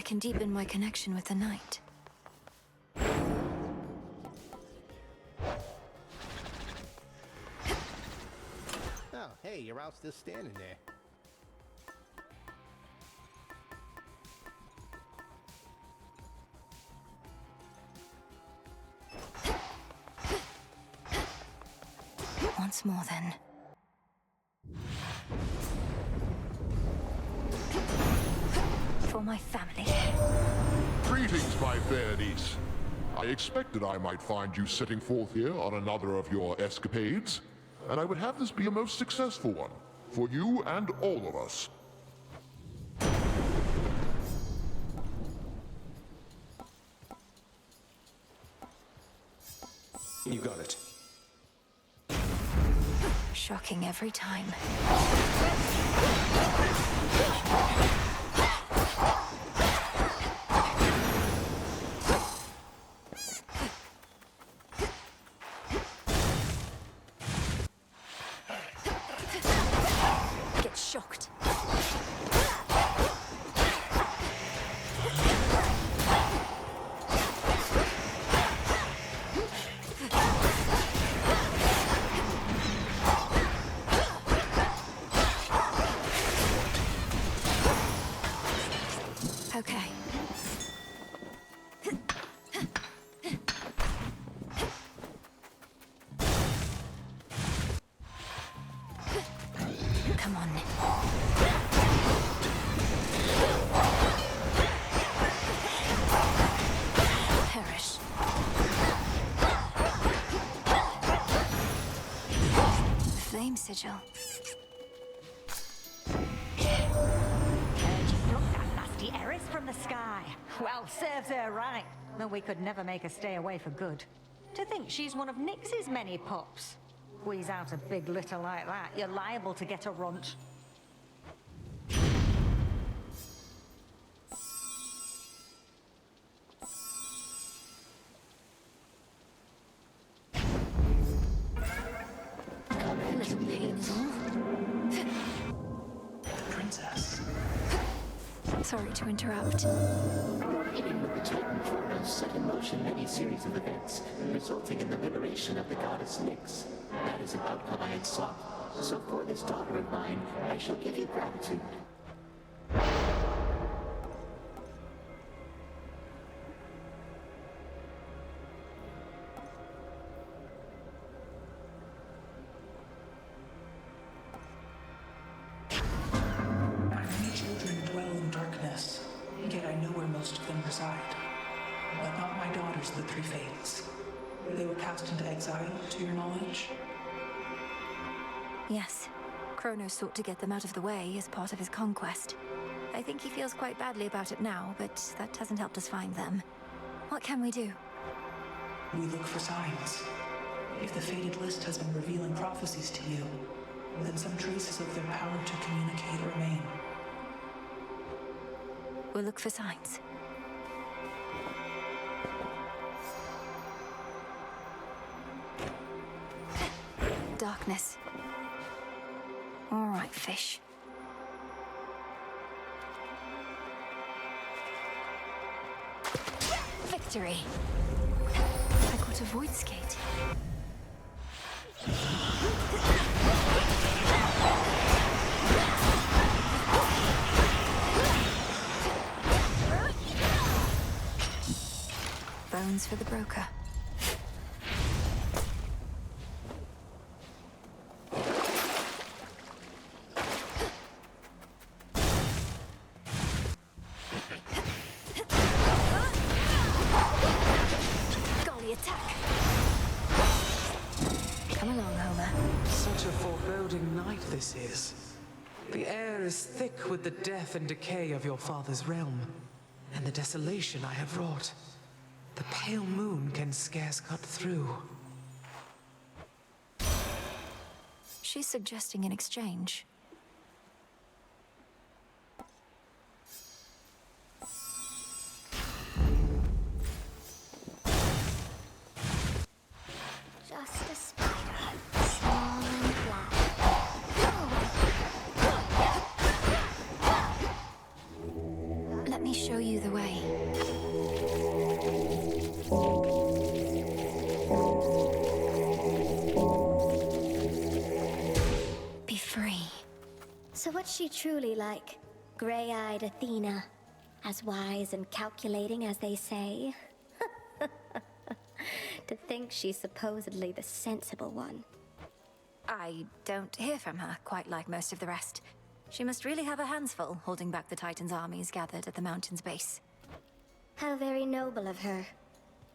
can deepen my connection with the night. Oh, hey, you're out still standing there. Once more, then. For my family. Greetings, my fair niece. I expected I might find you setting forth here on another of your escapades, and I would have this be a most successful one, for you and all of us. You got it. Shocking every time. Get shocked. Okay. Come on. Perish. Flame sigil. Nasty Eris from the sky. Well, serves her right. Though we could never make her stay away for good. To think she's one of Nyx's many pups. Squeeze out a big litter like that, you're liable to get a runt. Little pain is all. Princess. Sorry to interrupt. Your meeting with the Titan Fornos set in motion many series of events, resulting in the liberation of the goddess Nyx. That is an outcome I had sought. So for this daughter of mine, I shall give you gratitude. Many children dwell in darkness, yet I know where most of them reside. But not my daughters, the Three Fates. They were cast into exile, to your knowledge? Yes. Kronos sought to get them out of the way as part of his conquest. I think he feels quite badly about it now, but that hasn't helped us find them. What can we do? We look for signs. If the Fated List has been revealing prophecies to you, then some traces of their power to communicate remain. We'll look for signs. Darkness. All right, fish. Victory! I got a void skate. Bones for the broker. Golly, attack! Come along, Homer. Such a foreboding night this is. The air is thick with the death and decay of your father's realm, and the desolation I have wrought. The pale moon can scarce cut through. She's suggesting an exchange. Just a spider, small and black. Let me show you the way. So what's she truly like? Gray-eyed Athena, as wise and calculating as they say? To think she's supposedly the sensible one. I don't hear from her quite like most of the rest. She must really have her hands full, holding back the Titan's armies gathered at the mountain's base. How very noble of her.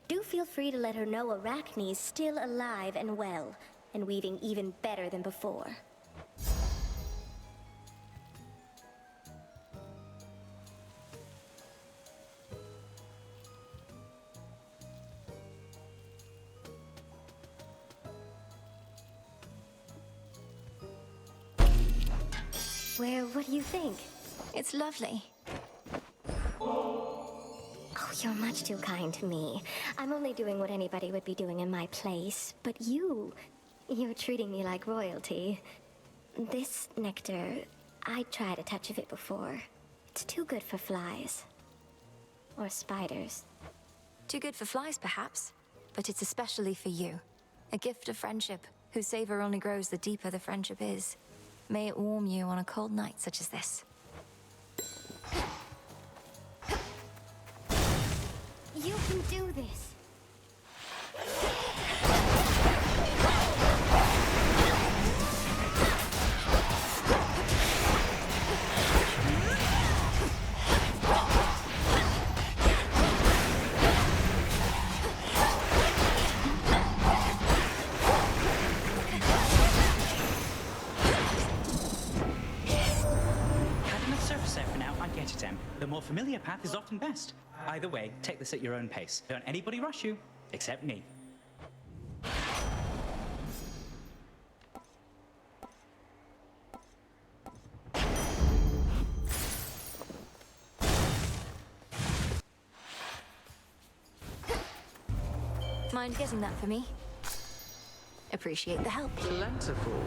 Do feel free to let her know Arachne's still alive and well, and weaving even better than before. What do you think? It's lovely. Oh, you're much too kind to me. I'm only doing what anybody would be doing in my place. But you're treating me like royalty. This nectar, I tried a touch of it before. It's too good for flies. Or spiders. Too good for flies, perhaps, but it's especially for you. A gift of friendship, whose savor only grows the deeper the friendship is. May it warm you on a cold night such as this. You can do this. The more familiar path is often best. Either way, take this at your own pace. Don't anybody rush you, except me. Mind getting that for me? Appreciate the help. Plentiful.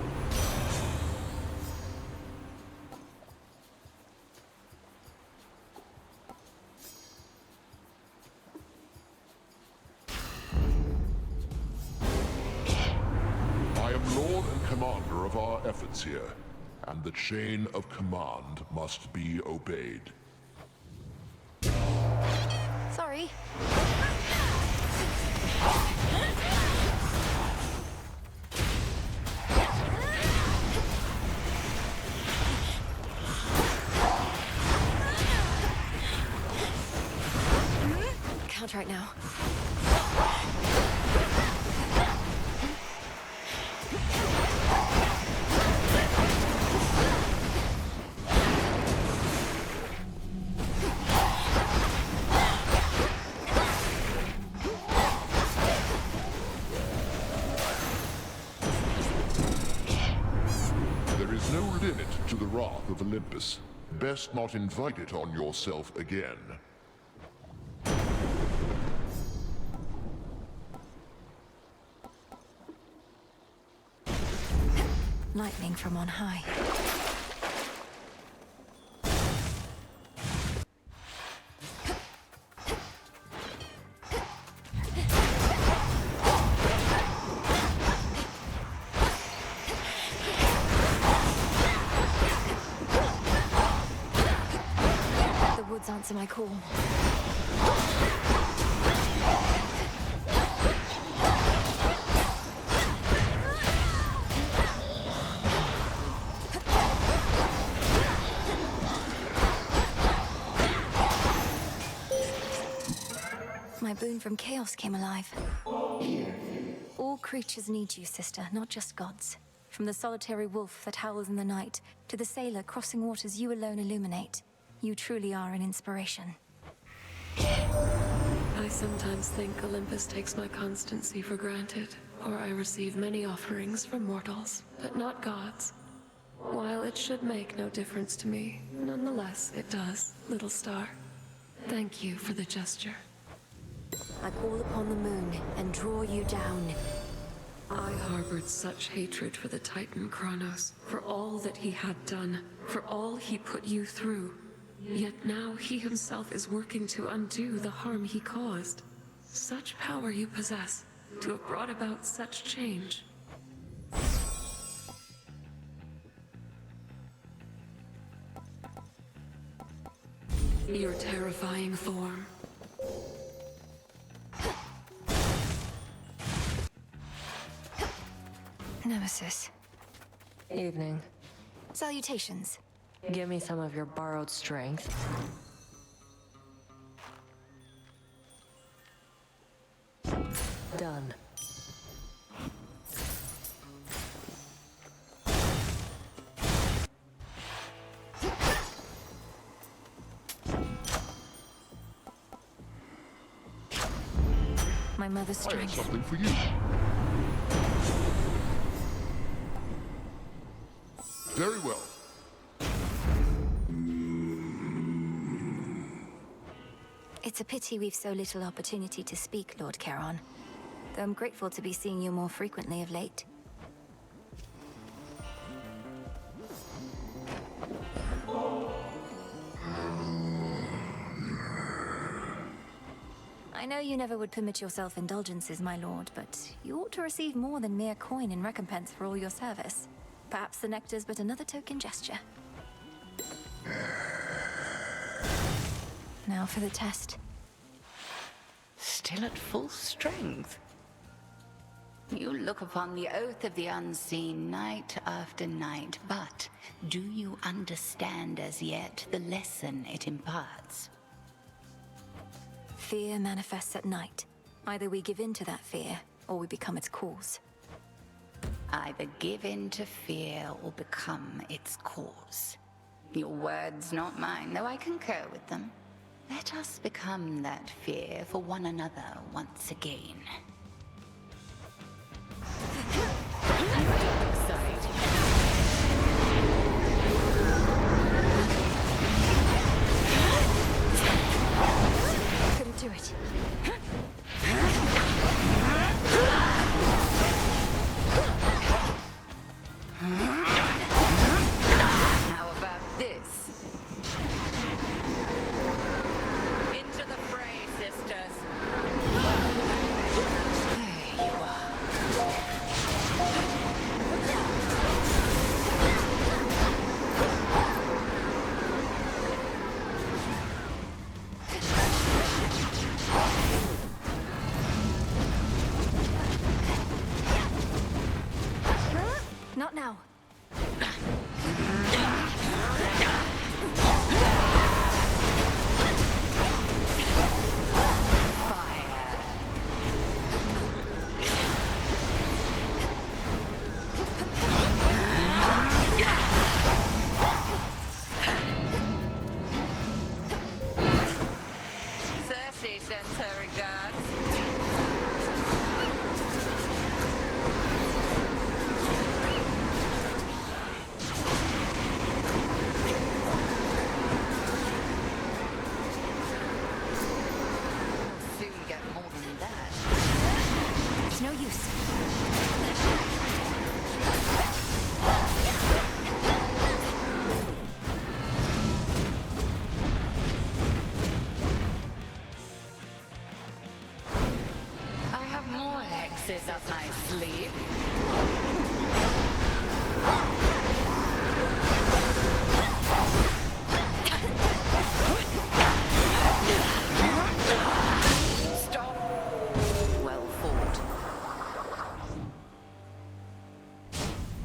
Commander of our efforts here, and the chain of command must be obeyed. Sorry. Can't right now. To the wrath of Olympus. Best not invite it on yourself again. Lightning from on high. Answer my call. My boon from Chaos came alive. All creatures need you, sister, not just gods. From the solitary wolf that howls in the night, to the sailor crossing waters you alone illuminate. You truly are an inspiration. I sometimes think Olympus takes my constancy for granted, or I receive many offerings from mortals, but not gods. While it should make no difference to me, nonetheless it does, little star. Thank you for the gesture. I call upon the moon and draw you down. I harbored such hatred for the Titan Kronos, for all that he had done, for all he put you through. Yet now he himself is working to undo the harm he caused. Such power you possess, to have brought about such change. Your terrifying form. Nemesis. Evening. Salutations. Give me some of your borrowed strength. Done. My mother's I have strength. something for you. Very well. It's a pity we've so little opportunity to speak, Lord Charon. Though I'm grateful to be seeing you more frequently of late. I know you never would permit yourself indulgences, my lord, but you ought to receive more than mere coin in recompense for all your service. Perhaps the nectar's but another token gesture. Now for the test. Still at full strength. You look upon the oath of the unseen night after night, but do you understand as yet the lesson it imparts? Fear manifests at night. Either we give in to that fear, or we become its cause. Either give in to fear or become its cause. Your words, not mine, though I concur with them. Let us become that fear for one another once again. Couldn't do it. How about this? Into the fray, sisters. There you are. Not now. Cersei sends her regards. Soon get more than that. It's no use. I have more hexes up my sleeve. Stop. Well fought.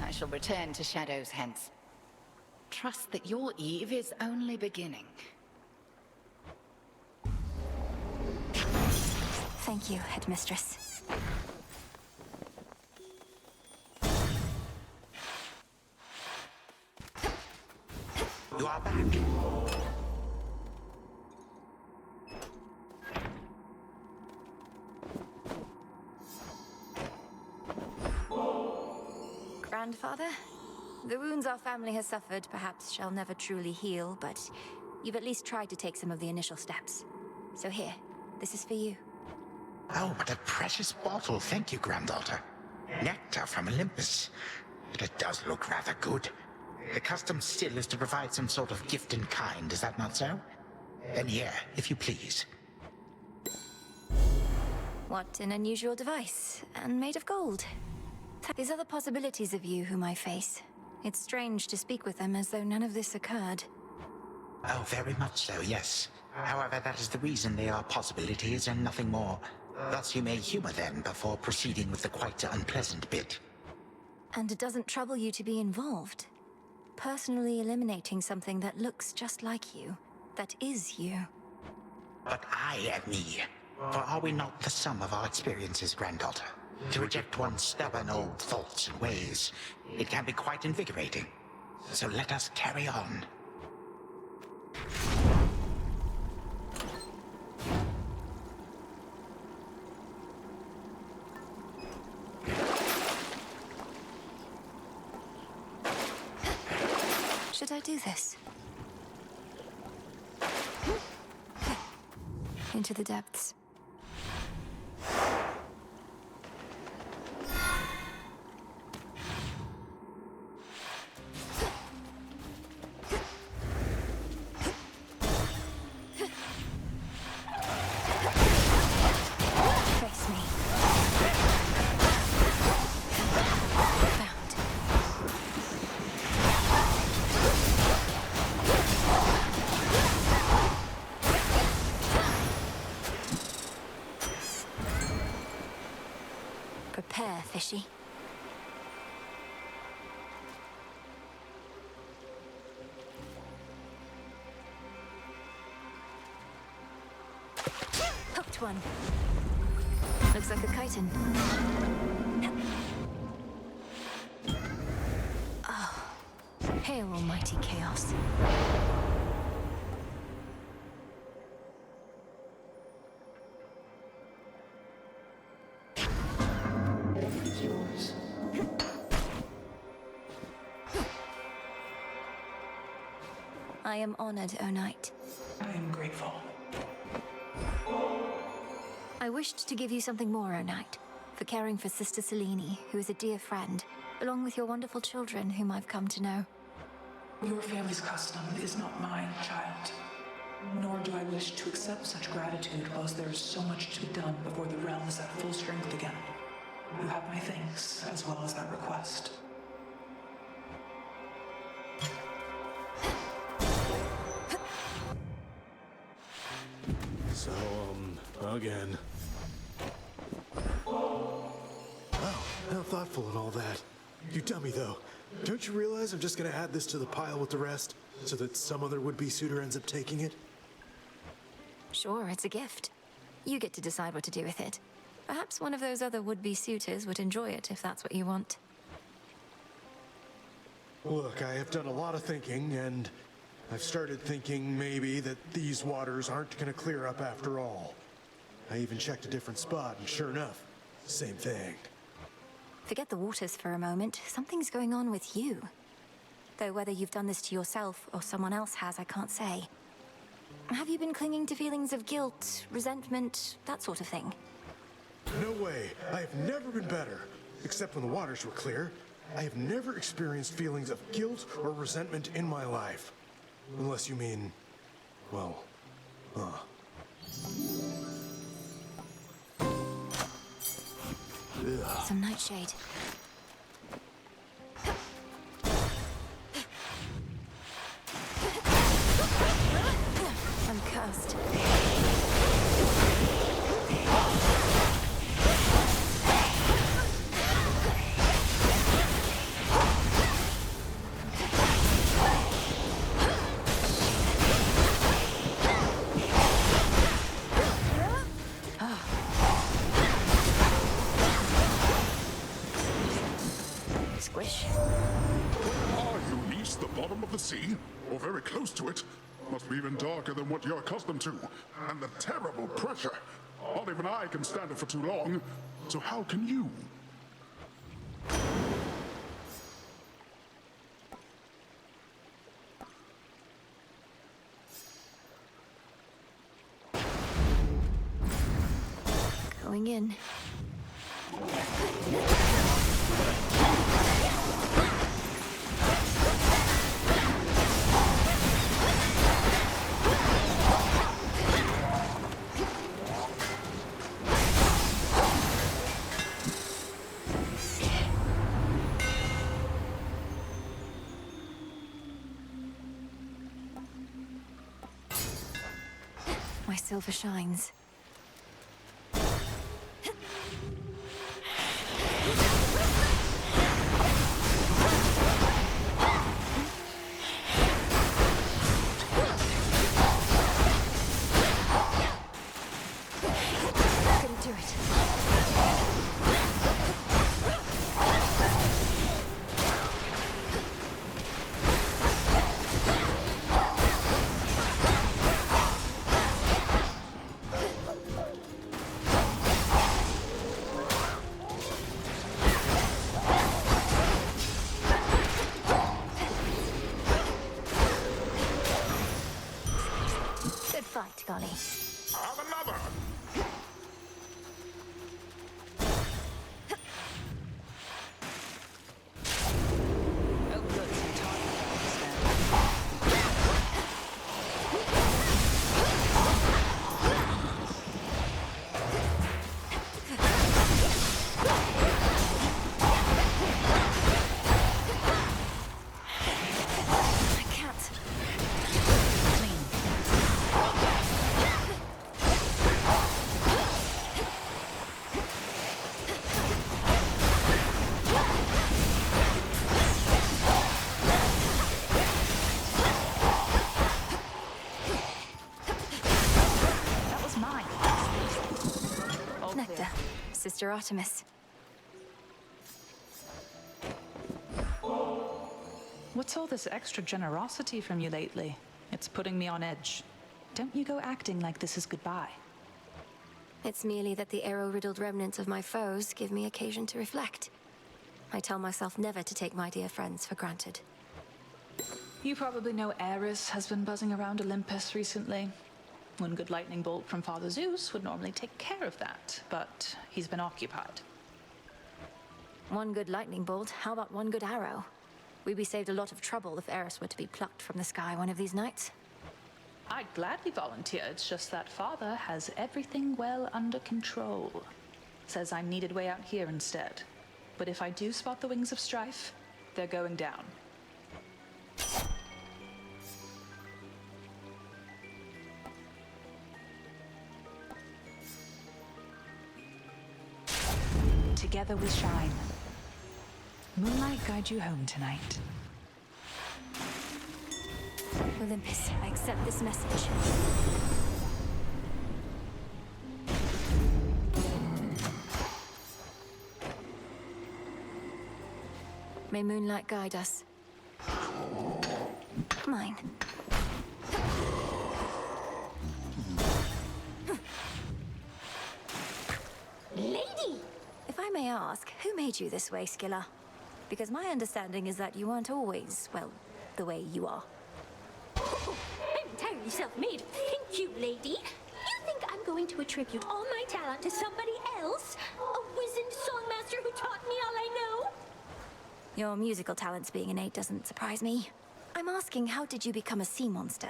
I shall return to Shadows hence. Trust that your eve is only beginning. Thank you, Headmistress. You are back. Grandfather? The wounds our family has suffered perhaps shall never truly heal, but you've at least tried to take some of the initial steps. So here, this is for you. Oh, what a precious bottle. Thank you, granddaughter. Nectar from Olympus. But it does look rather good. The custom still is to provide some sort of gift in kind, is that not so? Then here, if you please. What an unusual device, and made of gold. These are the possibilities of you whom I face. It's strange to speak with them as though none of this occurred. Oh, very much so, yes. However, that is the reason they are possibilities and nothing more. Thus you may humor them before proceeding with the quite unpleasant bit. And it doesn't trouble you to be involved? Personally eliminating something that looks just like you, that is you. But I am me. For are we not the sum of our experiences, granddaughter? To reject one's stubborn old thoughts and ways, it can be quite invigorating. So let us carry on. Should I do this? Into the depths. Face me. Found. Prepare, fishy. Hooked one. Looks like a chitin. Oh. Hail, almighty chaos. It's yours. I am honored, O Knight. I am grateful. I wished to give you something more, O Knight, for caring for Sister Selene, who is a dear friend, along with your wonderful children, whom I've come to know. Your family's custom is not mine, child. Nor do I wish to accept such gratitude whilst there is so much to be done before the realm is at full strength again. You have my thanks, as well as that request. So, again. Wow, how thoughtful and all that. You dummy, though. Don't you realize I'm just gonna add this to the pile with the rest, so that some other would-be suitor ends up taking it? Sure, it's a gift. You get to decide what to do with it. Perhaps one of those other would-be suitors would enjoy it if that's what you want. Look, I have done a lot of thinking, and I've started thinking maybe that these waters aren't gonna clear up after all. I even checked a different spot, and sure enough, same thing. Forget the waters for a moment. Something's going on with you. Though whether you've done this to yourself or someone else has, I can't say. Have you been clinging to feelings of guilt, resentment, that sort of thing? No way. I have never been better. Except when the waters were clear. I have never experienced feelings of guilt or resentment in my life. Unless you mean, well, Some nightshade. I'm cursed. Squish. Where are you, Niece? The bottom of the sea? Or very close to it? Must be even darker than what you're accustomed to. And the terrible pressure. Not even I can stand it for too long. So how can you? Going in. silver shines. Couldn't do it. Good fight, Golly. Have another! Oh, good. Some target practice then. I can't. That was mine. All Nectar, clear. Sister Artemis. What's all this extra generosity from you lately? It's putting me on edge. Don't you go acting like this is goodbye. It's merely that the arrow-riddled remnants of my foes give me occasion to reflect. I tell myself never to take my dear friends for granted. You probably know Ares has been buzzing around Olympus recently. One good lightning bolt from Father Zeus would normally take care of that, but he's been occupied. One good lightning bolt, how about one good arrow? We'd be saved a lot of trouble if Eris were to be plucked from the sky one of these nights. I'd gladly volunteer, it's just that Father has everything well under control. Says I'm needed way out here instead. But if I do spot the wings of strife, they're going down. Together we shine. Moonlight guide you home tonight. Olympus, I accept this message. May moonlight guide us. Mine. Lady! If I may ask, who made you this way, Skilla? Because my understanding is that you aren't always, well, the way you are. I'm entirely self-made. Thank you, lady. You think I'm going to attribute all my talent to somebody else? A wizened songmaster who taught me all I know? Your musical talents being innate doesn't surprise me. I'm asking, how did you become a sea monster?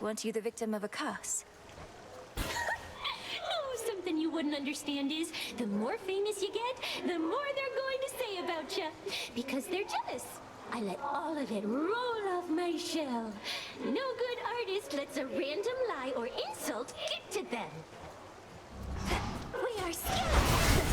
Weren't you the victim of a curse? Oh, something you wouldn't understand is, the more famous you get, the more they're going to say about you. Because they're jealous. I let all of it roll off my shell. No good artist lets a random lie or insult get to them. We are skeletons!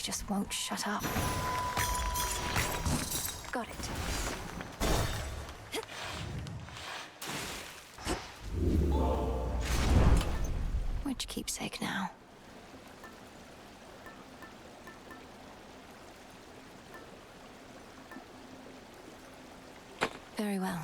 just won't shut up. Got it. Which keepsake now? Very well.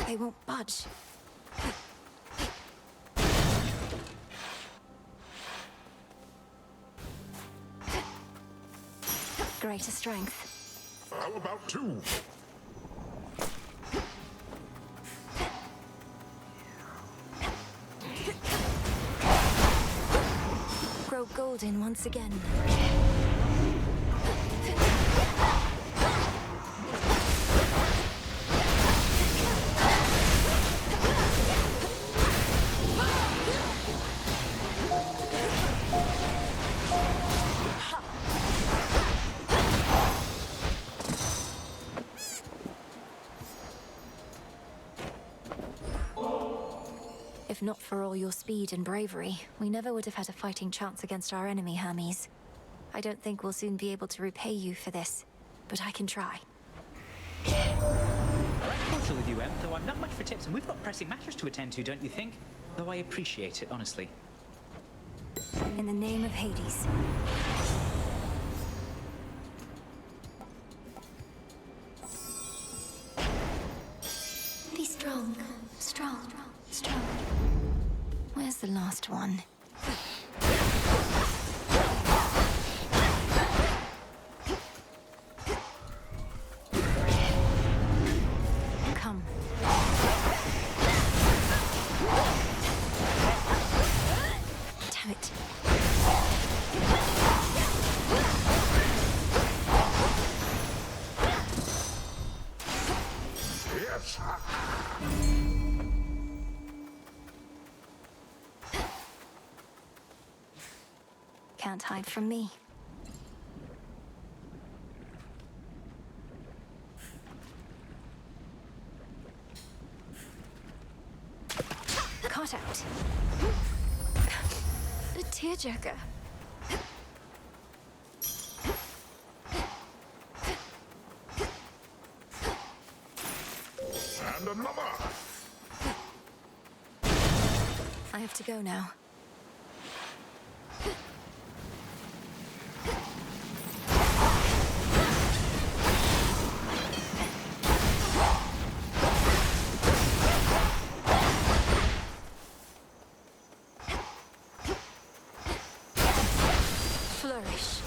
They won't budge. Greater strength. How about 2? Grow golden once again. If not for all your speed and bravery, we never would have had a fighting chance against our enemy, Hermes. I don't think we'll soon be able to repay you for this, but I can try. Cordial with you, Em, though I'm not much for tips, and we've got pressing matters to attend to, don't you think? Though I appreciate it, honestly. In the name of Hades. Be strong, strong, strong. Where's the last one? Come. Damn it. Yes. Can't hide from me. Caught out. A tearjerker. And another. I have to go now. Flourish.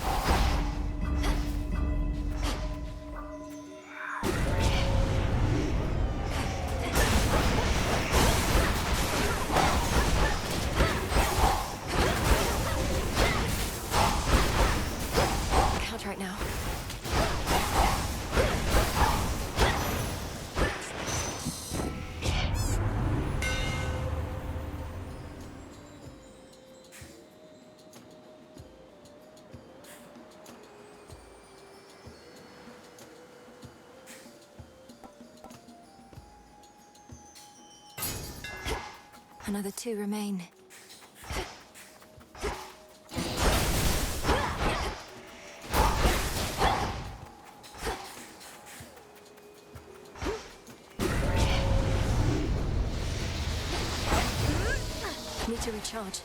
Count right now. Another 2 remain. Need to recharge.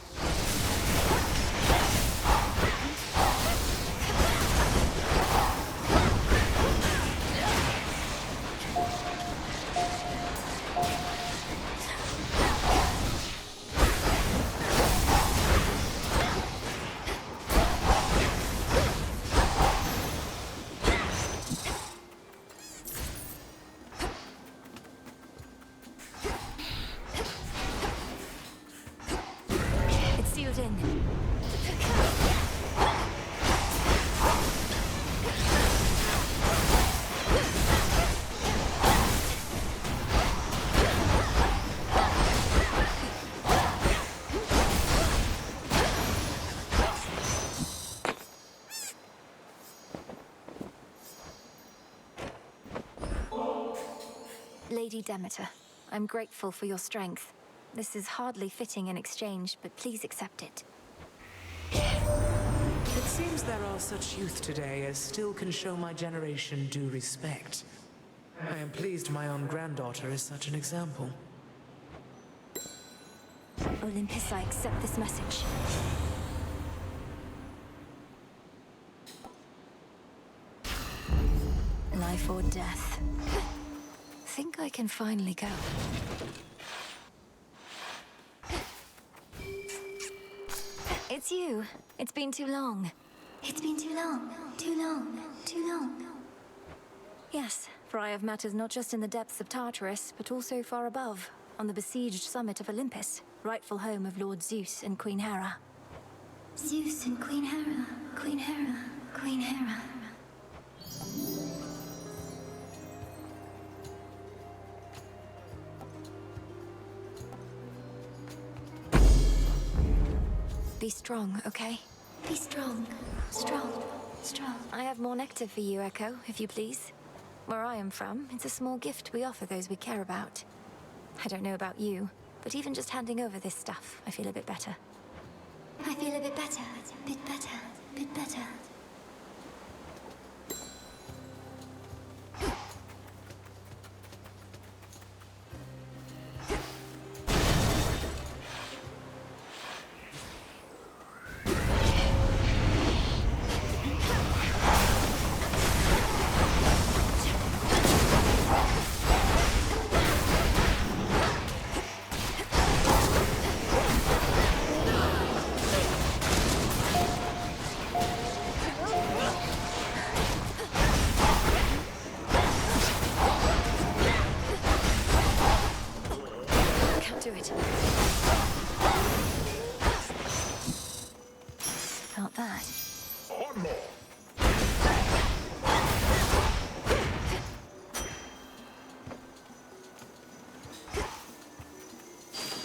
Lady Demeter, I'm grateful for your strength. This is hardly fitting in exchange, but please accept it. It seems there are such youth today as still can show my generation due respect. I am pleased my own granddaughter is such an example. Olympus, I accept this message. Life or death. Think I can finally go. It's you. It's been too long. It's been too long. Too long. Too long. Yes, for I have matters not just in the depths of Tartarus, but also far above, on the besieged summit of Olympus, rightful home of Lord Zeus and Queen Hera. Zeus and Queen Hera. Queen Hera. Queen Hera. Be strong, okay? Be strong. Strong. Strong. I have more nectar for you, Echo, if you please. Where I am from, it's a small gift we offer those we care about. I don't know about you, but even just handing over this stuff, I feel a bit better. I feel a bit better. Bit better. Bit better. Felt that. One more.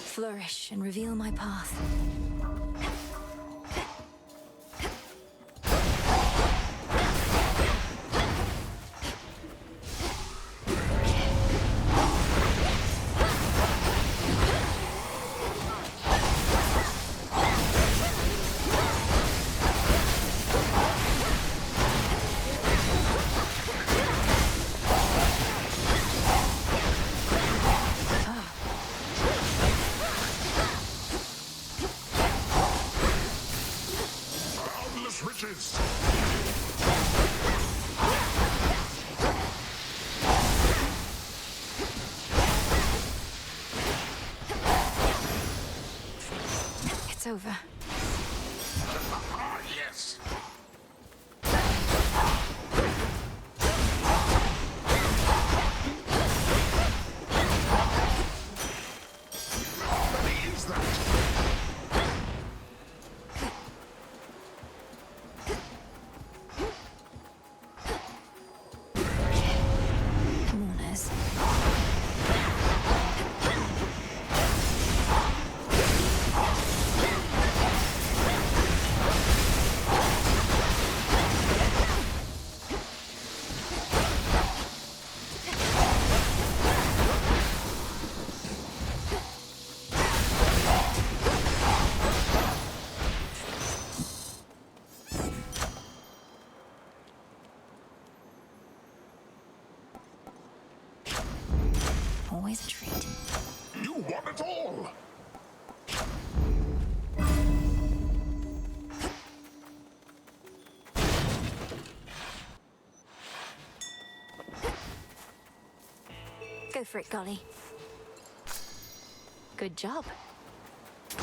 Flourish and reveal my path. Riches! It's over. Yes! How many is that? Mourners. Always a treat. You want it all! Go for it, Golly. Good job. I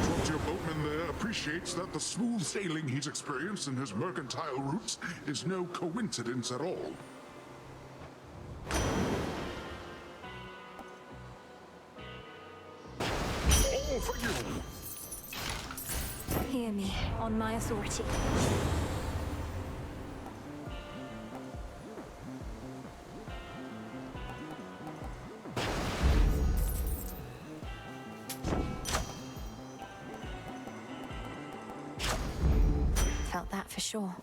trust your boatman there appreciates that the smooth sailing he's experienced in his mercantile routes is no coincidence at all. All for you! Hear me, on my authority. Felt that for sure.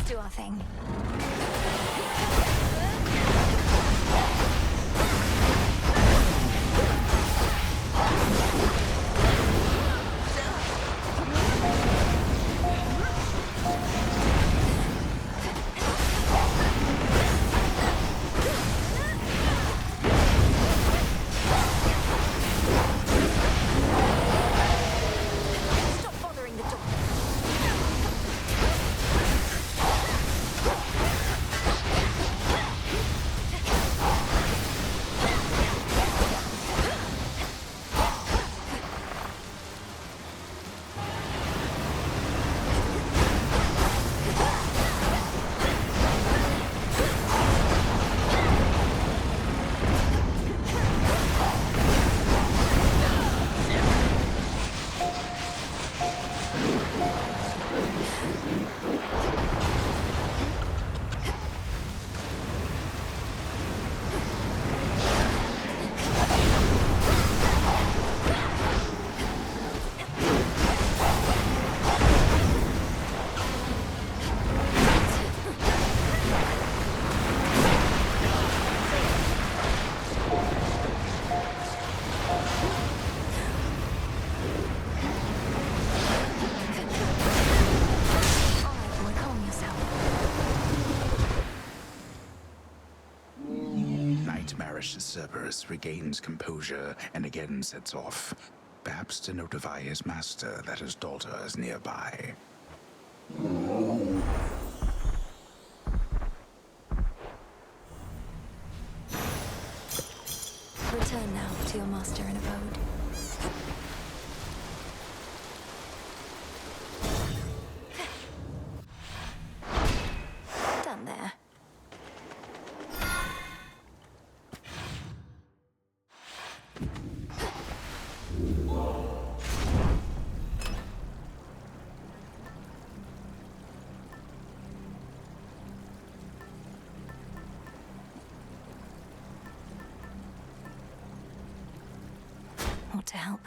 Let's do our thing. Stop bothering the door. Nightmarish Cerberus regains composure and again sets off, perhaps to notify his master that his daughter is nearby. Return now to your master in abode. Done there. Want to help?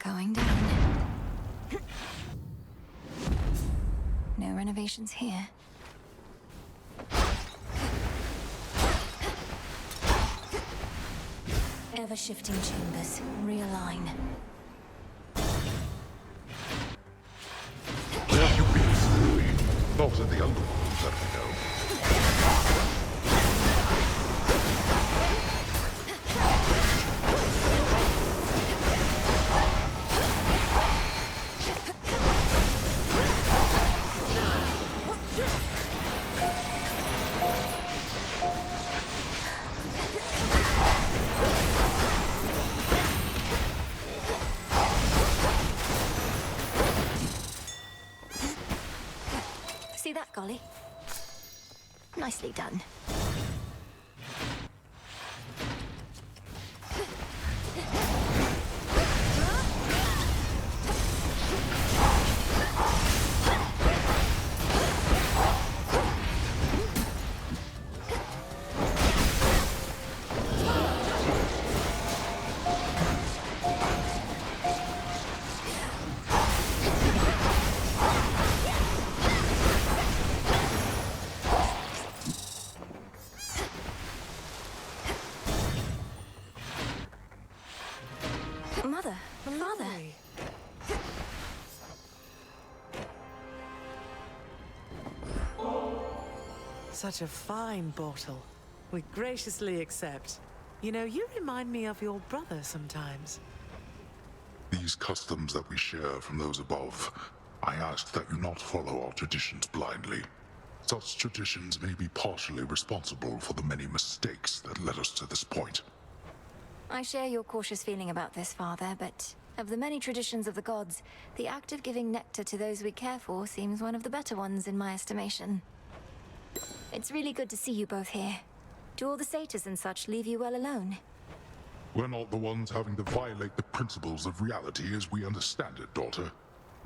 Going down. No renovations here. Ever-shifting chambers. Realign. There you be, Snowy. Not in the underworld, that I know. See that, Golly? Nicely done. Mother, father. Such a fine bottle. We graciously accept. You know, you remind me of your brother sometimes. These customs that we share from those above, I ask that you not follow our traditions blindly. Such traditions may be partially responsible for the many mistakes that led us to this point. I share your cautious feeling about this, Father, but of the many traditions of the gods, the act of giving nectar to those we care for seems one of the better ones in my estimation. It's really good to see you both here. Do all the satyrs and such leave you well alone? We're not the ones having to violate the principles of reality as we understand it, daughter.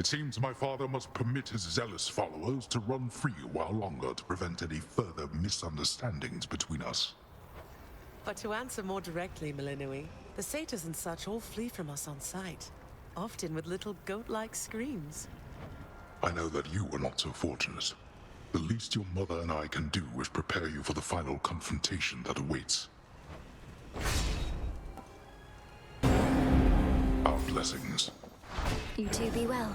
It seems my father must permit his zealous followers to run free a while longer to prevent any further misunderstandings between us. But to answer more directly, Melinui, the satyrs and such all flee from us on sight, often with little goat-like screams. I know that you were not so fortunate. The least your mother and I can do is prepare you for the final confrontation that awaits. Our blessings. You two be well.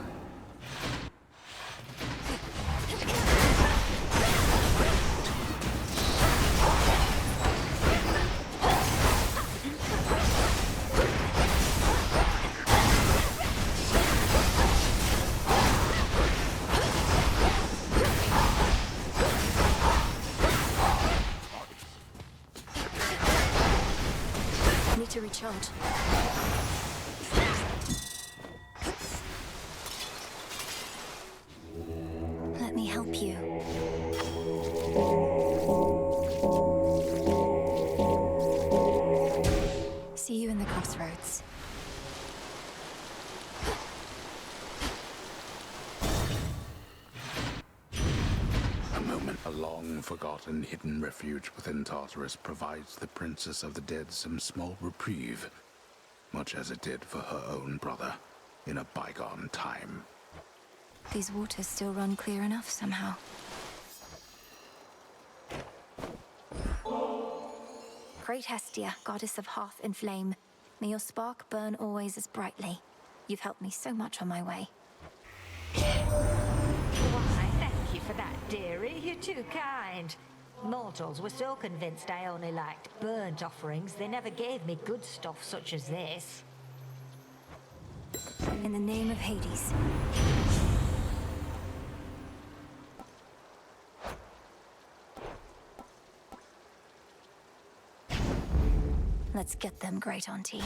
Need to recharge. Let me help you. See you in the crossroads. A moment, a long-forgotten hidden refuge within Tartarus provides the Princess of the Dead some small reprieve, much as it did for her own brother in a bygone time. These waters still run clear enough somehow. Great Hestia, goddess of hearth and flame, may your spark burn always as brightly. You've helped me so much on my way. Why, thank you for that, dearie. You're too kind. Mortals were so convinced I only liked burnt offerings, they never gave me good stuff such as this. In the name of Hades. Let's get them, Great Auntie.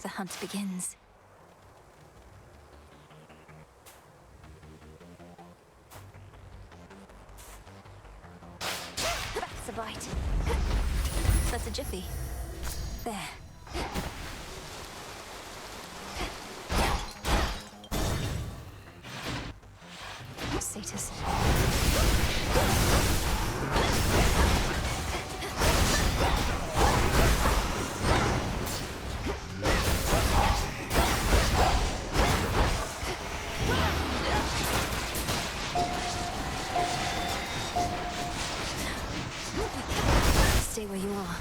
The hunt begins. That's a bite. That's a jiffy. There. Satyrs. Stay where you are.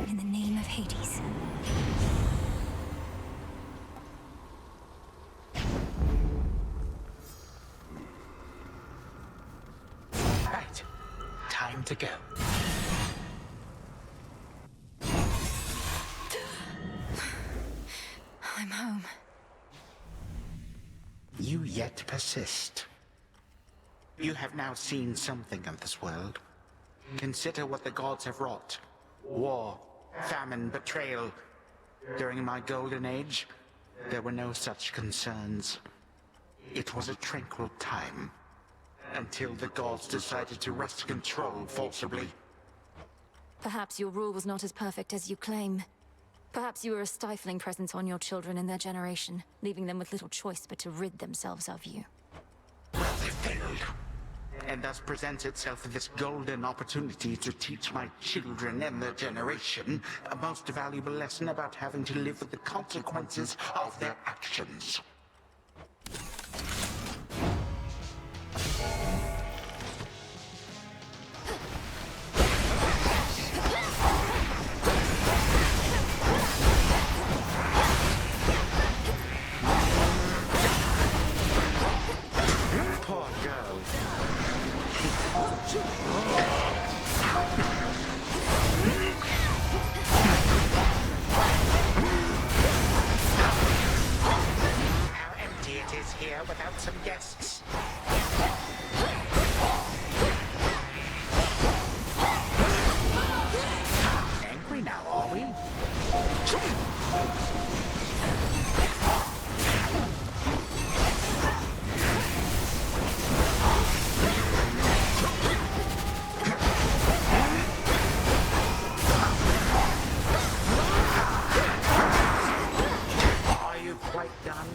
In the name of Hades. Right. Time to go. I'm home. You yet persist. You have now seen something of this world. Consider what the gods have wrought. War, famine, betrayal. During my golden age, there were no such concerns. It was a tranquil time. Until the gods decided to wrest control forcibly. Perhaps your rule was not as perfect as you claim. Perhaps you were a stifling presence on your children and their generation, leaving them with little choice but to rid themselves of you. Well, they failed. And thus presents itself this golden opportunity to teach my children and their generation a most valuable lesson about having to live with the consequences of their actions. Poor girl. How empty it is here without some guests. Angry now, are we? Are you quite done?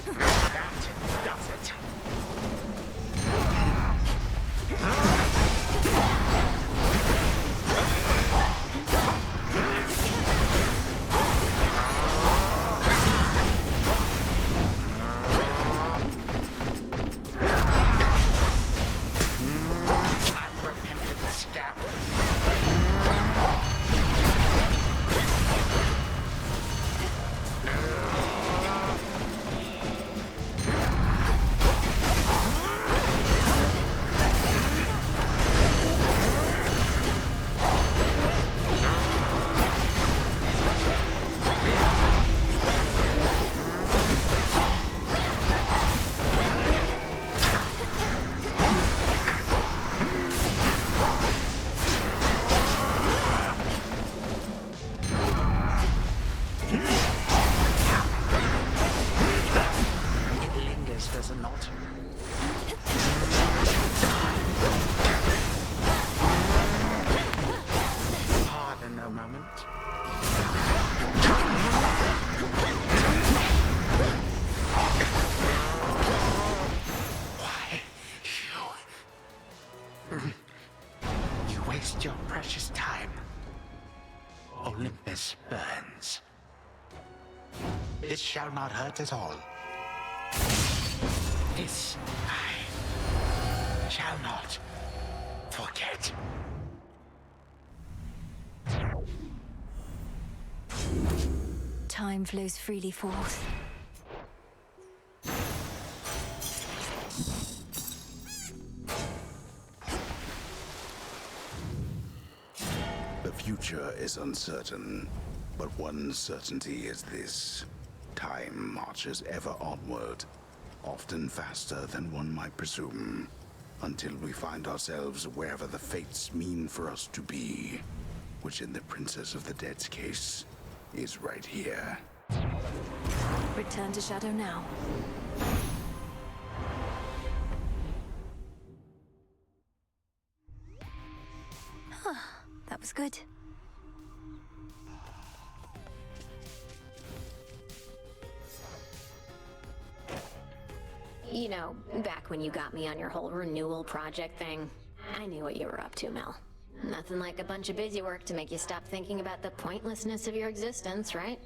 That does it. Unrepentant step. It lingers, does it not? Pardon a moment. Why, you waste your precious time. Olympus burns. This shall not hurt at all. This I shall not forget. Time flows freely forth. The future is uncertain, but one certainty is this. Time marches ever onward, often faster than one might presume, until we find ourselves wherever the fates mean for us to be, which in the Princess of the Dead's case is right here. Return to Shadow now. That was good. You know, back when you got me on your whole renewal project thing, I knew what you were up to, Mel. Nothing like a bunch of busy work to make you stop thinking about the pointlessness of your existence, right?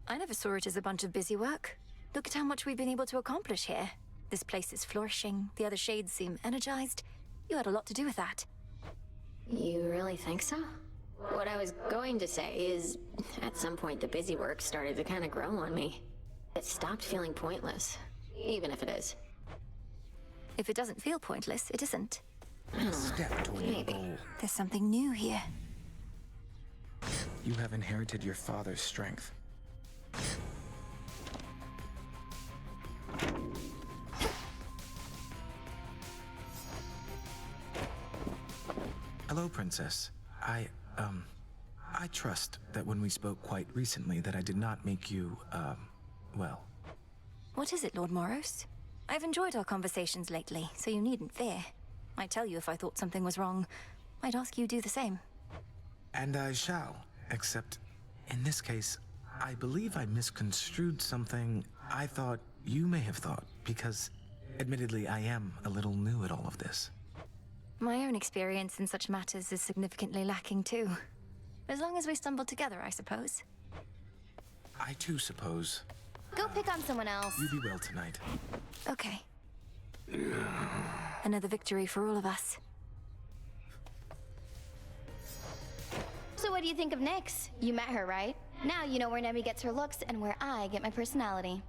I never saw it as a bunch of busy work. Look at how much we've been able to accomplish here. This place is flourishing, the other shades seem energized. You had a lot to do with that. You really think so? What I was going to say is, at some point the busy work started to kind of grow on me. It stopped feeling pointless, even if it is. If it doesn't feel pointless, it isn't. Step toward your goal. There's something new here. You have inherited your father's strength. Hello, Princess. I trust that when we spoke quite recently that I did not make you, well. What is it, Lord Moros? I've enjoyed our conversations lately, so you needn't fear. I'd tell you if I thought something was wrong. I'd ask you do the same. And I shall, except in this case, I believe I misconstrued something I thought you may have thought, because admittedly I am a little new at all of this. My own experience in such matters is significantly lacking too. As long as we stumble together, I suppose. I too suppose. Go pick on someone else. You be well tonight. Okay. Another victory for all of us. So what do you think of Nyx? You met her, right? Now you know where Nemi gets her looks and where I get my personality.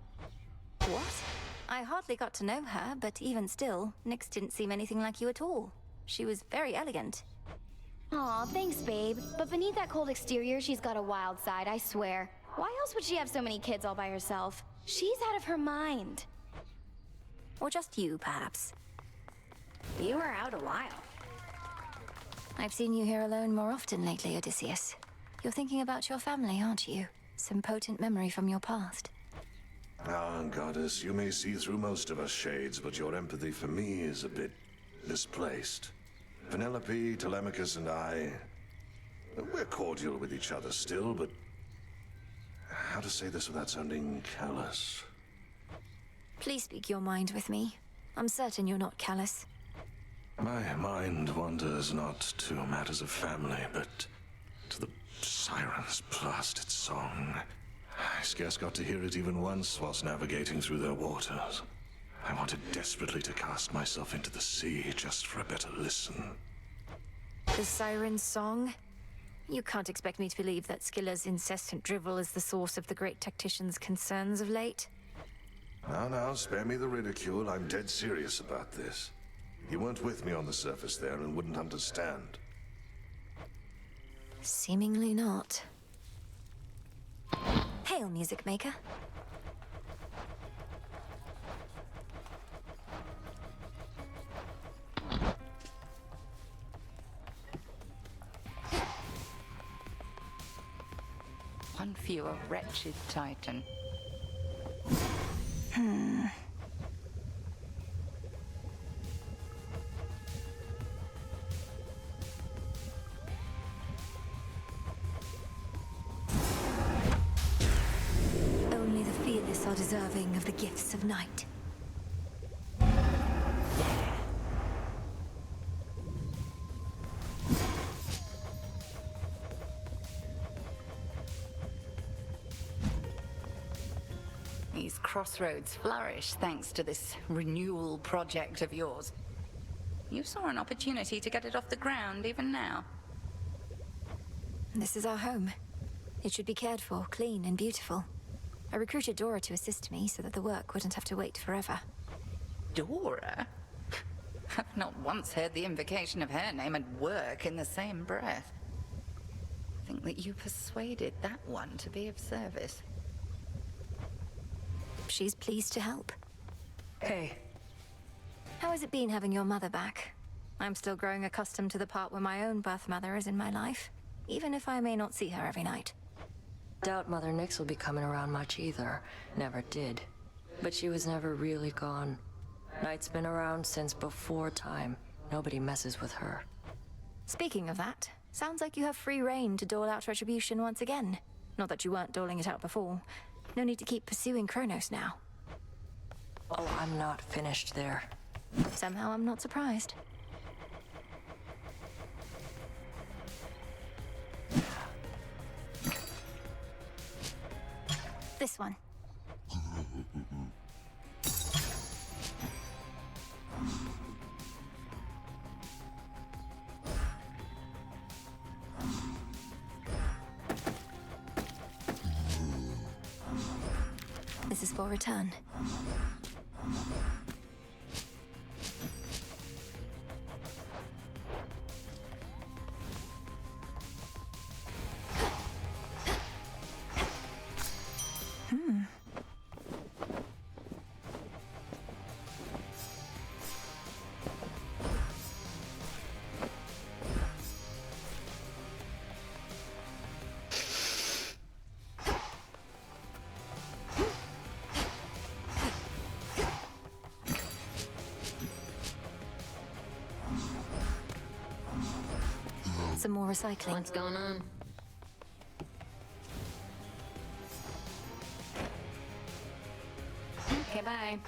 What? I hardly got to know her, but even still, Nyx didn't seem anything like you at all. She was very elegant. Aw, thanks, babe. But beneath that cold exterior, she's got a wild side, I swear. Why else would she have so many kids all by herself? She's out of her mind. Or just you, perhaps. You were out a while. I've seen you here alone more often lately, Odysseus. You're thinking about your family, aren't you? Some potent memory from your past. Ah, Goddess, you may see through most of us shades, but your empathy for me is a bit misplaced. Penelope, Telemachus, and I, we're cordial with each other still, but how to say this without sounding callous? Please speak your mind with me. I'm certain you're not callous. My mind wanders not to matters of family, but to the sirens' blasted song. I scarce got to hear it even once whilst navigating through their waters. I wanted desperately to cast myself into the sea just for a better listen. The siren's song? You can't expect me to believe that Scylla's incessant drivel is the source of the great tactician's concerns of late. Now, spare me the ridicule. I'm dead serious about this. You weren't with me on the surface there and wouldn't understand. Seemingly not. Hail, music maker. One fewer wretched Titan. Only the fearless are deserving of the gifts of night. These crossroads flourish thanks to this renewal project of yours. You saw an opportunity to get it off the ground even now. This is our home. It should be cared for, clean and beautiful. I recruited Dora to assist me so that the work wouldn't have to wait forever. Dora? I've not once heard the invocation of her name and work in the same breath. I think that you persuaded that one to be of service. She's pleased to help. Hey. How has it been having your mother back? I'm still growing accustomed to the part where my own birth mother is in my life, even if I may not see her every night. Doubt Mother Nyx will be coming around much either. Never did. But she was never really gone. Night's been around since before time. Nobody messes with her. Speaking of that, sounds like you have free reign to dole out retribution once again. Not that you weren't doling it out before. No need to keep pursuing Kronos now. Oh, I'm not finished there. Somehow I'm not surprised. This one. This is for return. Some more recycling. What's going on? Okay, bye.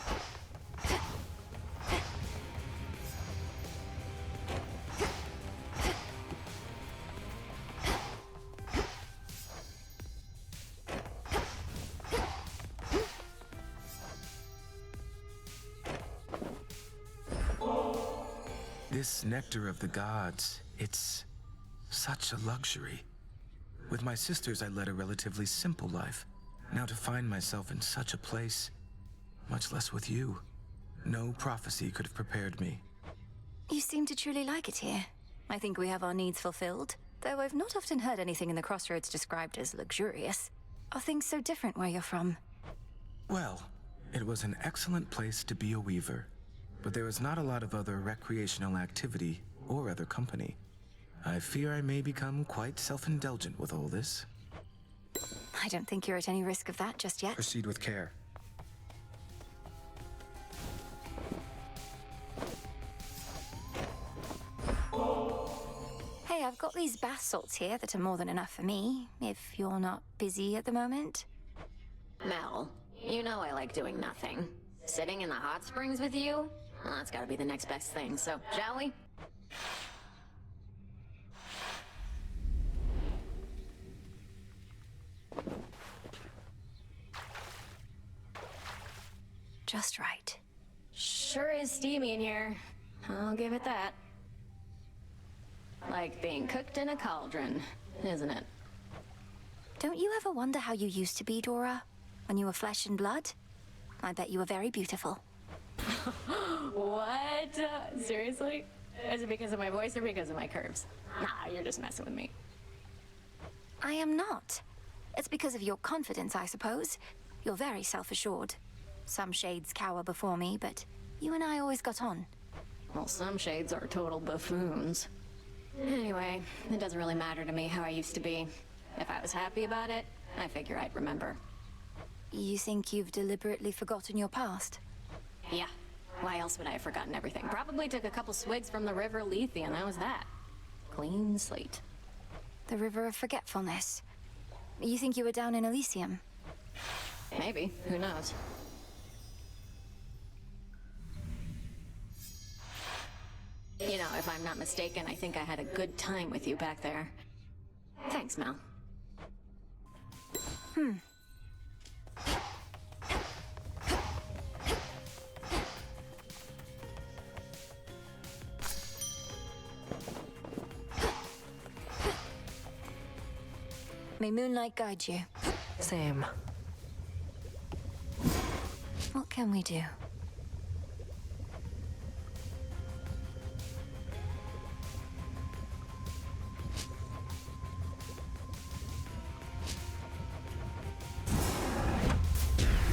This nectar of the gods, it's such a luxury. With my sisters, I led a relatively simple life. Now to find myself in such a place, much less with you, no prophecy could have prepared me. You seem to truly like it here. I think we have our needs fulfilled, though I've not often heard anything in the Crossroads described as luxurious. Are things so different where you're from? Well, it was an excellent place to be a weaver, but there is not a lot of other recreational activity or other company. I fear I may become quite self-indulgent with all this. I don't think you're at any risk of that just yet. Proceed with care. Hey, I've got these bath salts here that are more than enough for me, if you're not busy at the moment. Mel, you know I like doing nothing. Sitting in the hot springs with you? Well, that's gotta be the next best thing, so shall we? Just right. Sure is steamy in here. I'll give it that. Like being cooked in a cauldron, isn't it? Don't you ever wonder how you used to be, Dora? When you were flesh and blood? I bet you were very beautiful. What? Seriously? Is it because of my voice or because of my curves? Nah, you're just messing with me. I am not. It's because of your confidence, I suppose. You're very self-assured. Some shades cower before me, but you and I always got on. Well, some shades are total buffoons. Anyway, it doesn't really matter to me how I used to be. If I was happy about it, I figure I'd remember. You think you've deliberately forgotten your past? Yeah. Why else would I have forgotten everything? Probably took a couple swigs from the River Lethe, and that was that. Clean slate. The River of Forgetfulness. You think you were down in Elysium? Maybe. Who knows? You know, if I'm not mistaken, I think I had a good time with you back there. Thanks, Mel. May moonlight guide you. Same. What can we do?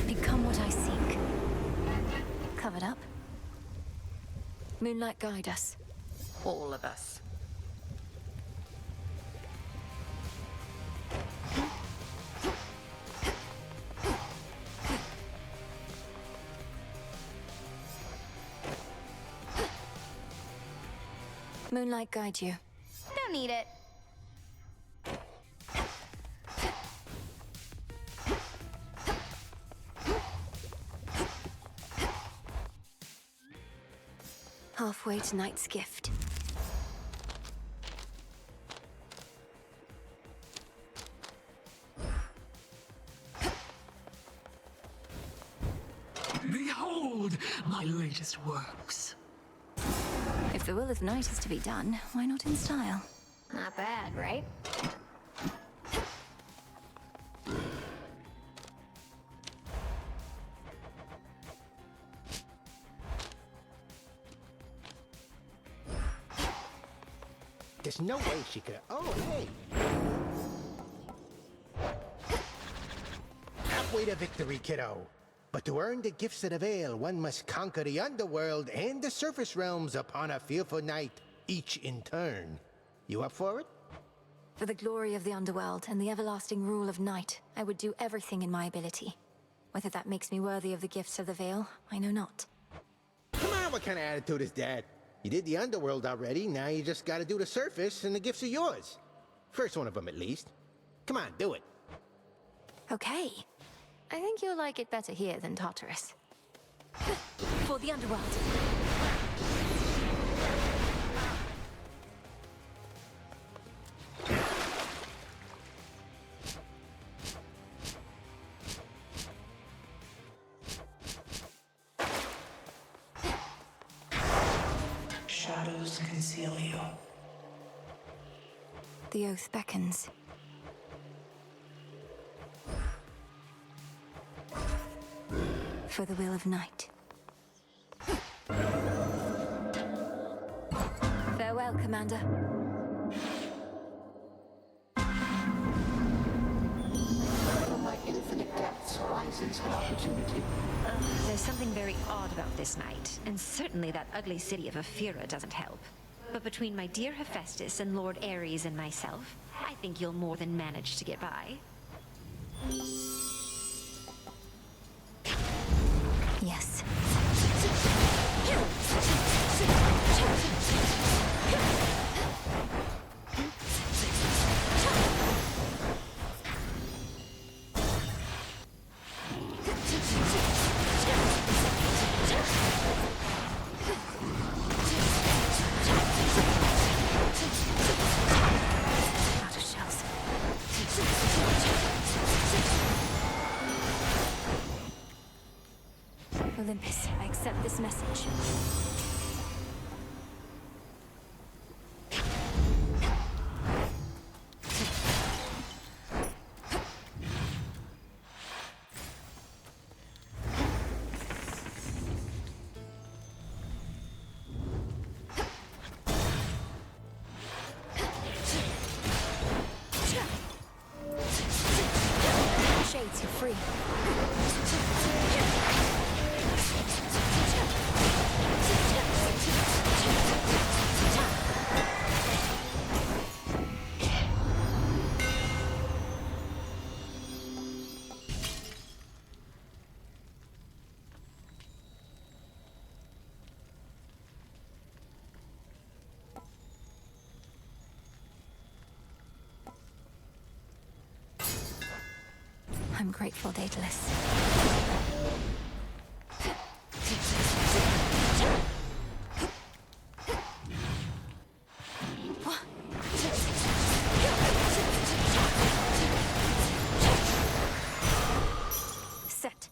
Become what I seek. Covered up. Moonlight guide us. All of us. Moonlight guide you. Don't need it. Halfway to Night's Gift. Behold my latest works. If the will of the night is to be done, why not in style? Not bad, right? There's no way she could. Oh, hey. Halfway to victory, kiddo. But to earn the gifts of the Veil, one must conquer the underworld and the surface realms upon a fearful night, each in turn. You up for it? For the glory of the underworld and the everlasting rule of night, I would do everything in my ability. Whether that makes me worthy of the gifts of the Veil, I know not. Come on, what kind of attitude is that? You did the underworld already, now you just gotta do the surface and the gifts are yours. First one of them, at least. Come on, do it. Okay. I think you'll like it better here than Tartarus. For the underworld. Shadows conceal you. The oath beckons. For the will of night. Farewell, Commander. From my infinite depths rises an opportunity. There's something very odd about this night, and certainly that ugly city of Ephira doesn't help. But between my dear Hephaestus and Lord Ares and myself, I think you'll more than manage to get by. Yes. Out of shells. Olympus, I accept this message. Shades, you're free. I'm grateful, Daedalus. Set.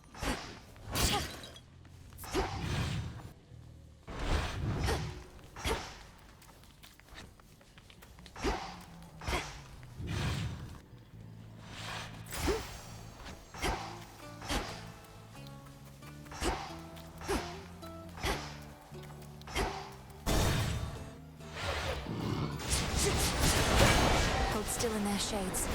Hold still in their shades.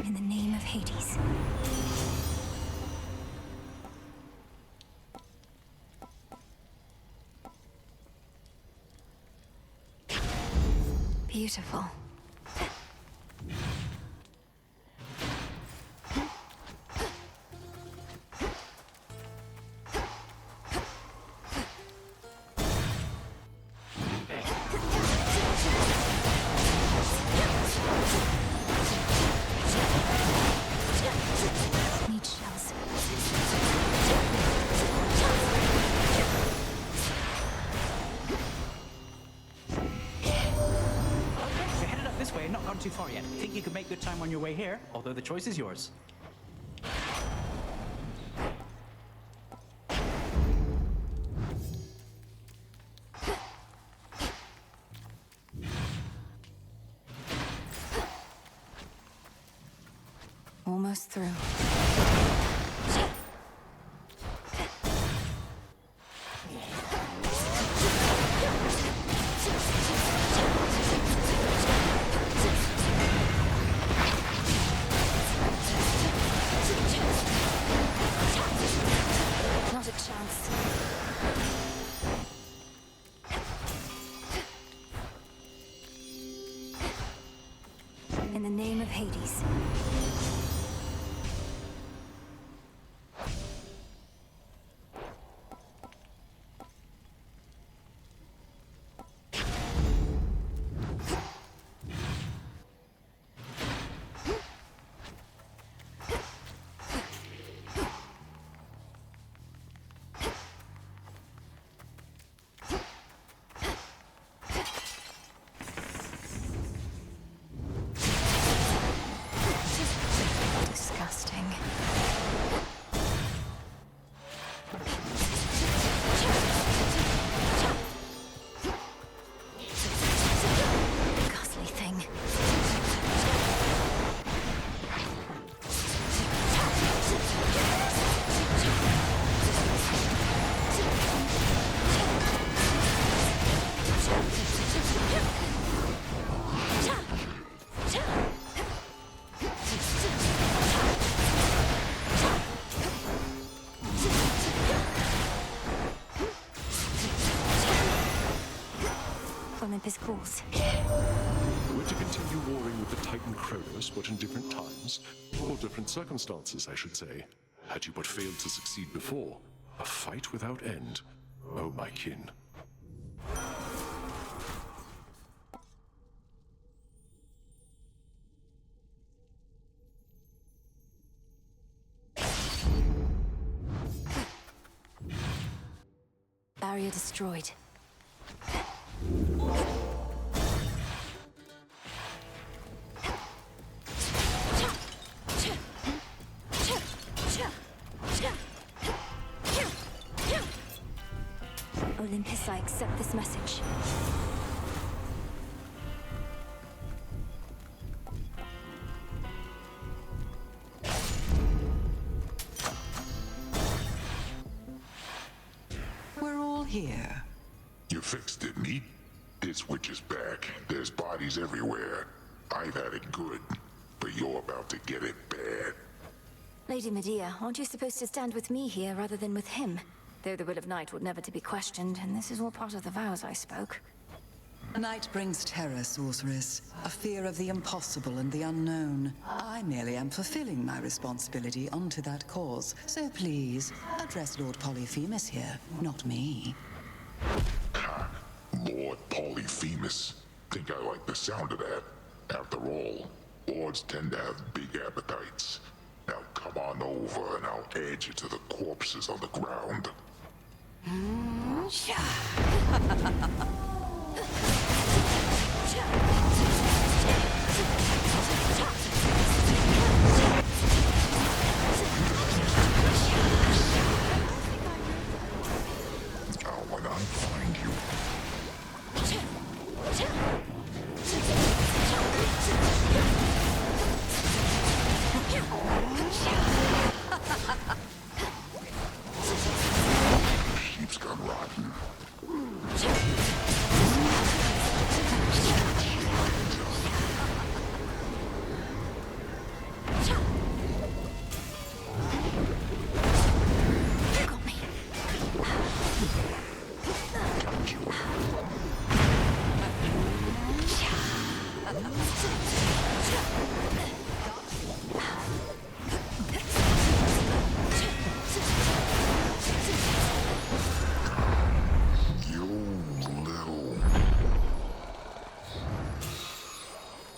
In the name of Hades. Beautiful. gone too far yet. Think you could make good time on your way here, although the choice is yours. Almost through. Not a chance. In the name of Hades. Disgusting. Ghastly thing. Olympus calls. We're to continue warring with the Titan Kronos, but in different times, or different circumstances, I should say. Had you but failed to succeed before, a fight without end. Oh, my kin. Barrier destroyed. Olympus, I accept this message. We're all here. You fixed it, Neat. This witch is back. There's bodies everywhere. I've had it good, but you're about to get it bad. Lady Medea, aren't you supposed to stand with me here rather than with him? Though the will of Night would never to be questioned, and this is all part of the vows I spoke. Night brings terror, sorceress. A fear of the impossible and the unknown. I merely am fulfilling my responsibility unto that cause. So please, address Lord Polyphemus here, not me. Lord Polyphemus. Think I like the sound of that. After all, lords tend to have big appetites. Now come on over and I'll add you to the corpses on the ground. Now when I find you... Sheep's gone rotten.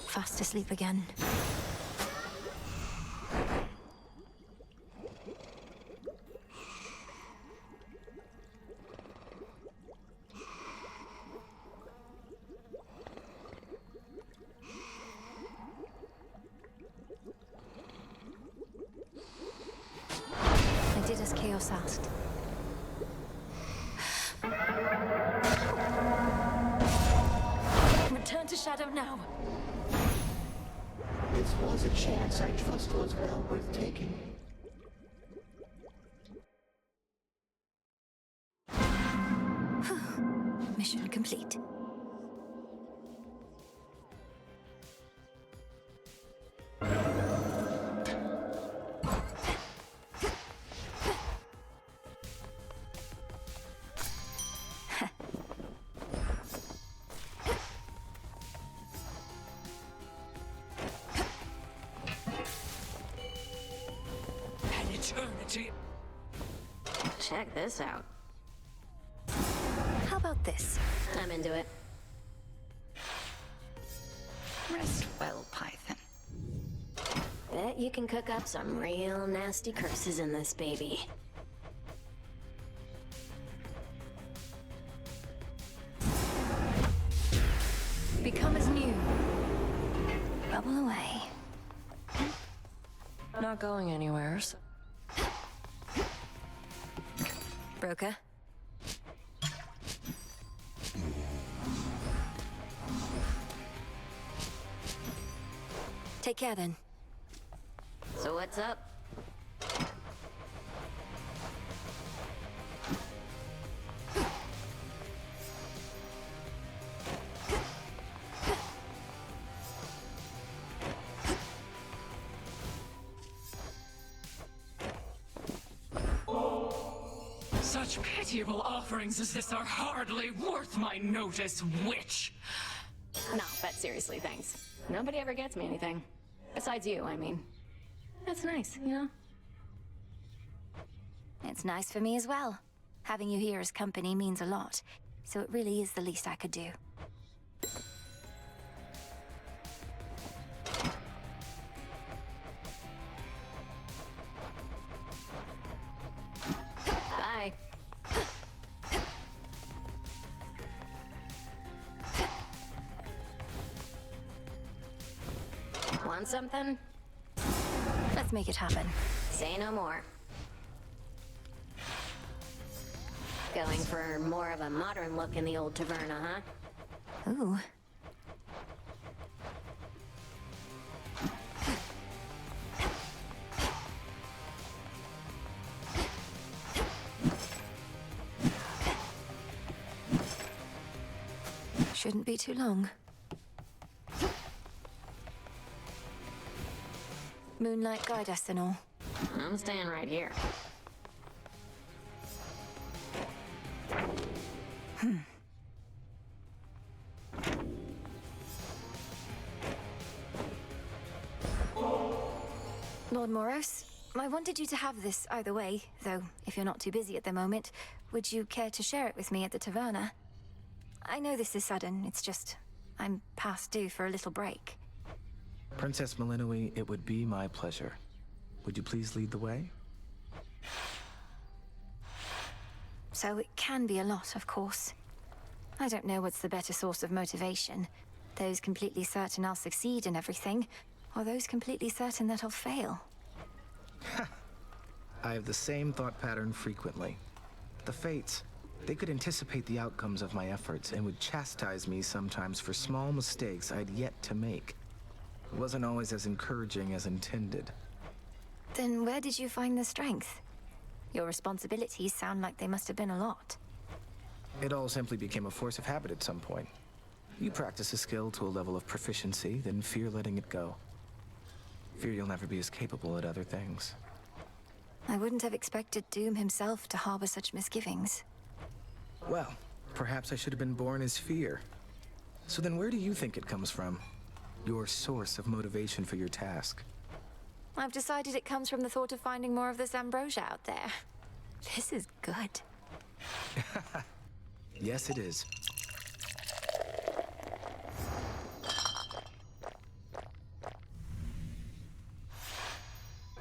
Fast asleep again. Chaos asked. Return to Shadow now. This was a chance I trust was well worth taking. Mission complete. An eternity. Check this out. How about this? I'm into it. Rest well, Python. Bet you can cook up some real nasty curses in this baby. Become as new. Bubble away. Not going anywhere, so... Broker. Take care then. So what's up? Such pitiable offerings as this are hardly worth my notice, witch. No, but seriously, thanks. Nobody ever gets me anything. Besides you, I mean. That's nice, you know? It's nice for me as well. Having you here as company means a lot, so it really is the least I could do. Bye. Want something? Let's make it happen. Say no more. Going for more of a modern look in the old taverna, huh? Ooh. Shouldn't be too long. Moonlight guide us and all. I'm staying right here. Lord Moros, I wanted you to have this either way, though if you're not too busy at the moment, would you care to share it with me at the taverna? I know this is sudden, it's just I'm past due for a little break. Princess Melinoe, it would be my pleasure. Would you please lead the way? So it can be a lot, of course. I don't know what's the better source of motivation. Those completely certain I'll succeed in everything, or those completely certain that I'll fail. I have the same thought pattern frequently. The Fates, they could anticipate the outcomes of my efforts and would chastise me sometimes for small mistakes I'd yet to make. It wasn't always as encouraging as intended. Then where did you find the strength? Your responsibilities sound like they must have been a lot. It all simply became a force of habit at some point. You practice a skill to a level of proficiency, then fear letting it go. Fear you'll never be as capable at other things. I wouldn't have expected Doom himself to harbor such misgivings. Well, perhaps I should have been born as fear. So then where do you think it comes from? Your source of motivation for your task? I've decided it comes from the thought of finding more of this ambrosia out there. This is good. Yes, it is.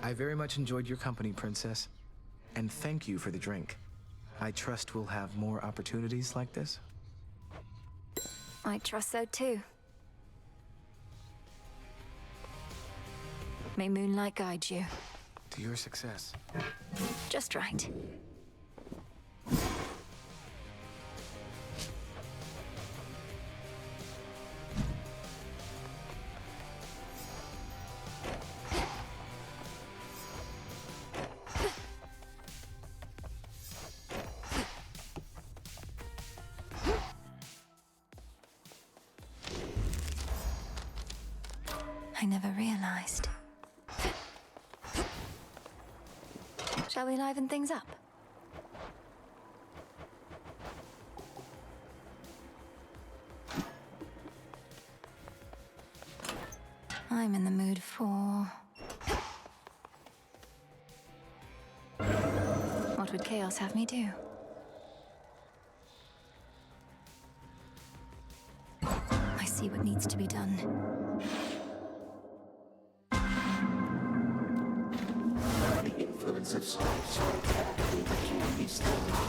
I very much enjoyed your company, Princess. And thank you for the drink. I trust we'll have more opportunities like this. I trust so too. May moonlight guide you. To your success. Just right. I never realized. Shall we liven things up? I'm in the mood for... What would Chaos have me do? I see what needs to be done. The influence of stripes will rapidly but can be slowed.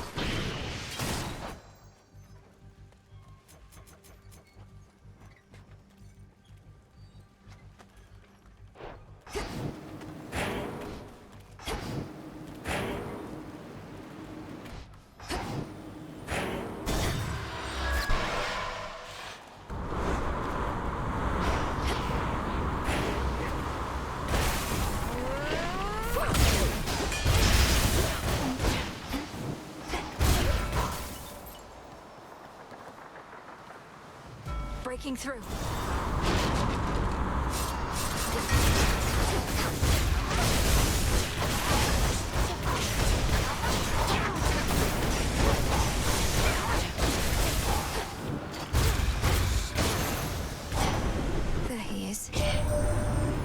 Breaking through. There he is.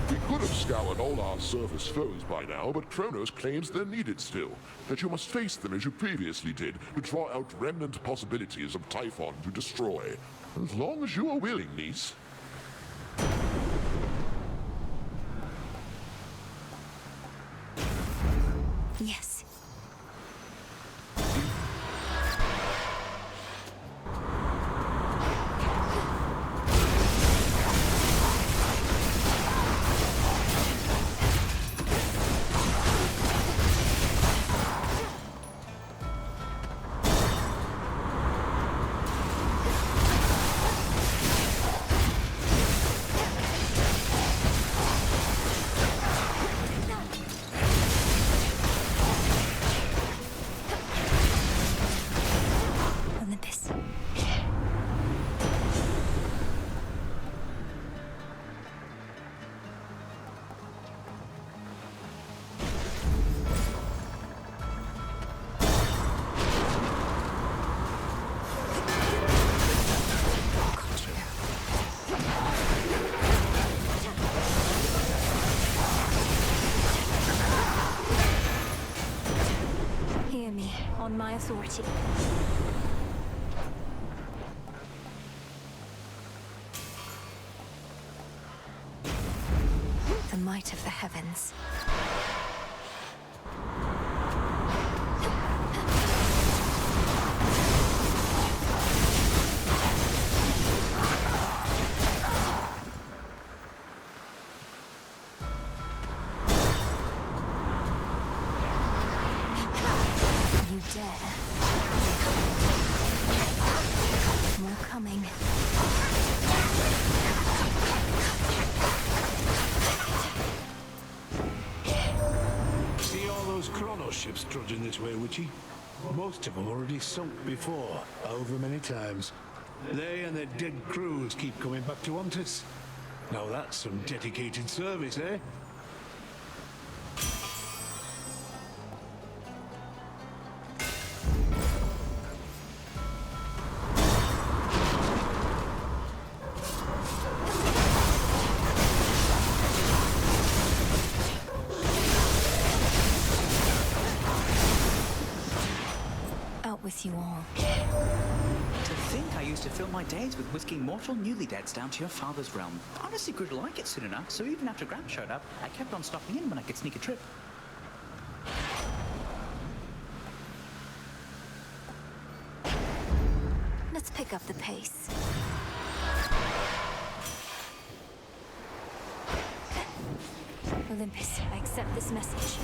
We could have scoured all our surface foes by now, but Kronos claims they're needed still. That you must face them as you previously did, to draw out remnant possibilities of Typhon to destroy. As long as you are willing, niece. Yes. Olympus. Hear me, on my authority. The might of the heavens. You dare. More coming. See all those Kronos ships trudging this way, Witchy? Most of them already sunk before, however many times. They and their dead crews keep coming back to haunt us. Now that's some dedicated service, eh? Out with you all. To think I used to fill my days with whisking mortal newly deads down to your father's realm. Honestly grew to like it soon enough, so even after Grant showed up, I kept on stopping in when I could sneak a trip. Let's pick up the pace. Olympus, I accept this message.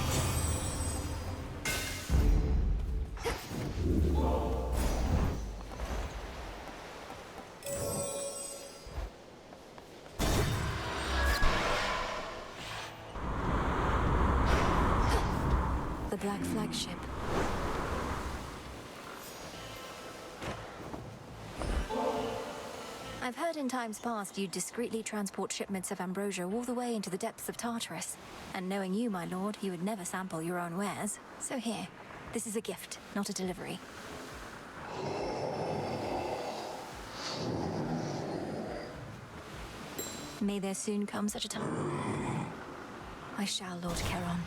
Black Flagship. I've heard in times past you'd discreetly transport shipments of ambrosia all the way into the depths of Tartarus. And knowing you, my lord, you would never sample your own wares. So here, this is a gift, not a delivery. May there soon come such a time. I shall, Lord Charon.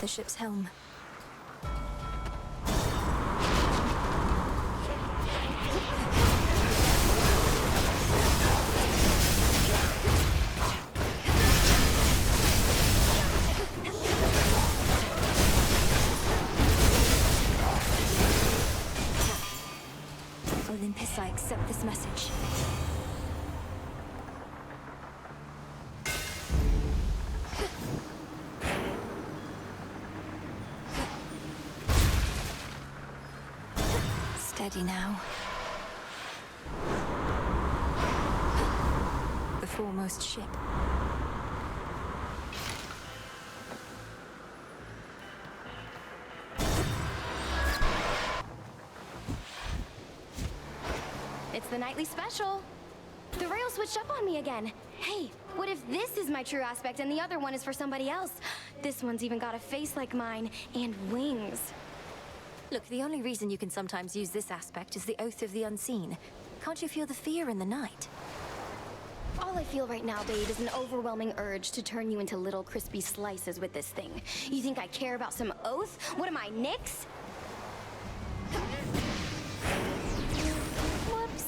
The ship's helm. Olympus, I accept this message. Steady now. The foremost ship. It's the nightly special. The rail switched up on me again. Hey, what if this is my true aspect and the other one is for somebody else? This one's even got a face like mine and wings. Look, the only reason you can sometimes use this aspect is the Oath of the Unseen. Can't you feel the fear in the night? All I feel right now, babe, is an overwhelming urge to turn you into little crispy slices with this thing. You think I care about some oath? What am I, Nyx? Whoops.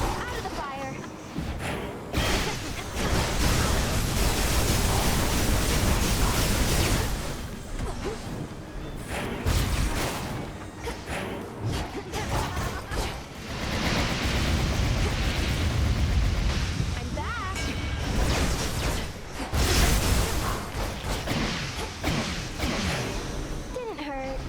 Out of the fire. I'm back. Didn't hurt.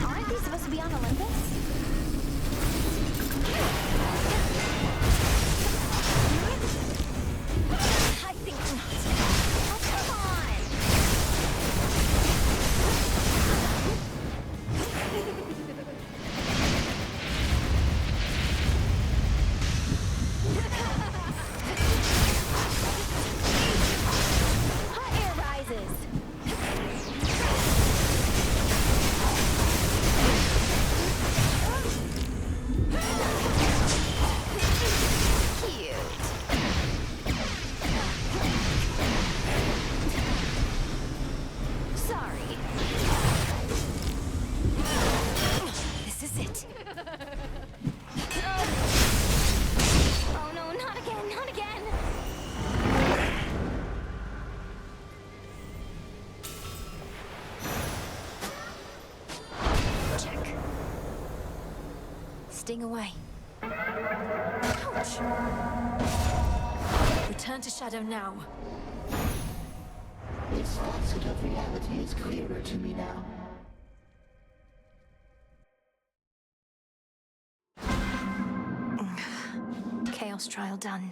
Aren't they supposed to be on Olympus? I think not. Oh, come on! Hot air rises. Cute. Sorry. This is it. Oh no, not again, not again. Check. Sting away. Ouch. Return to Shadow now. This facet of reality is clearer to me now. Chaos trial done.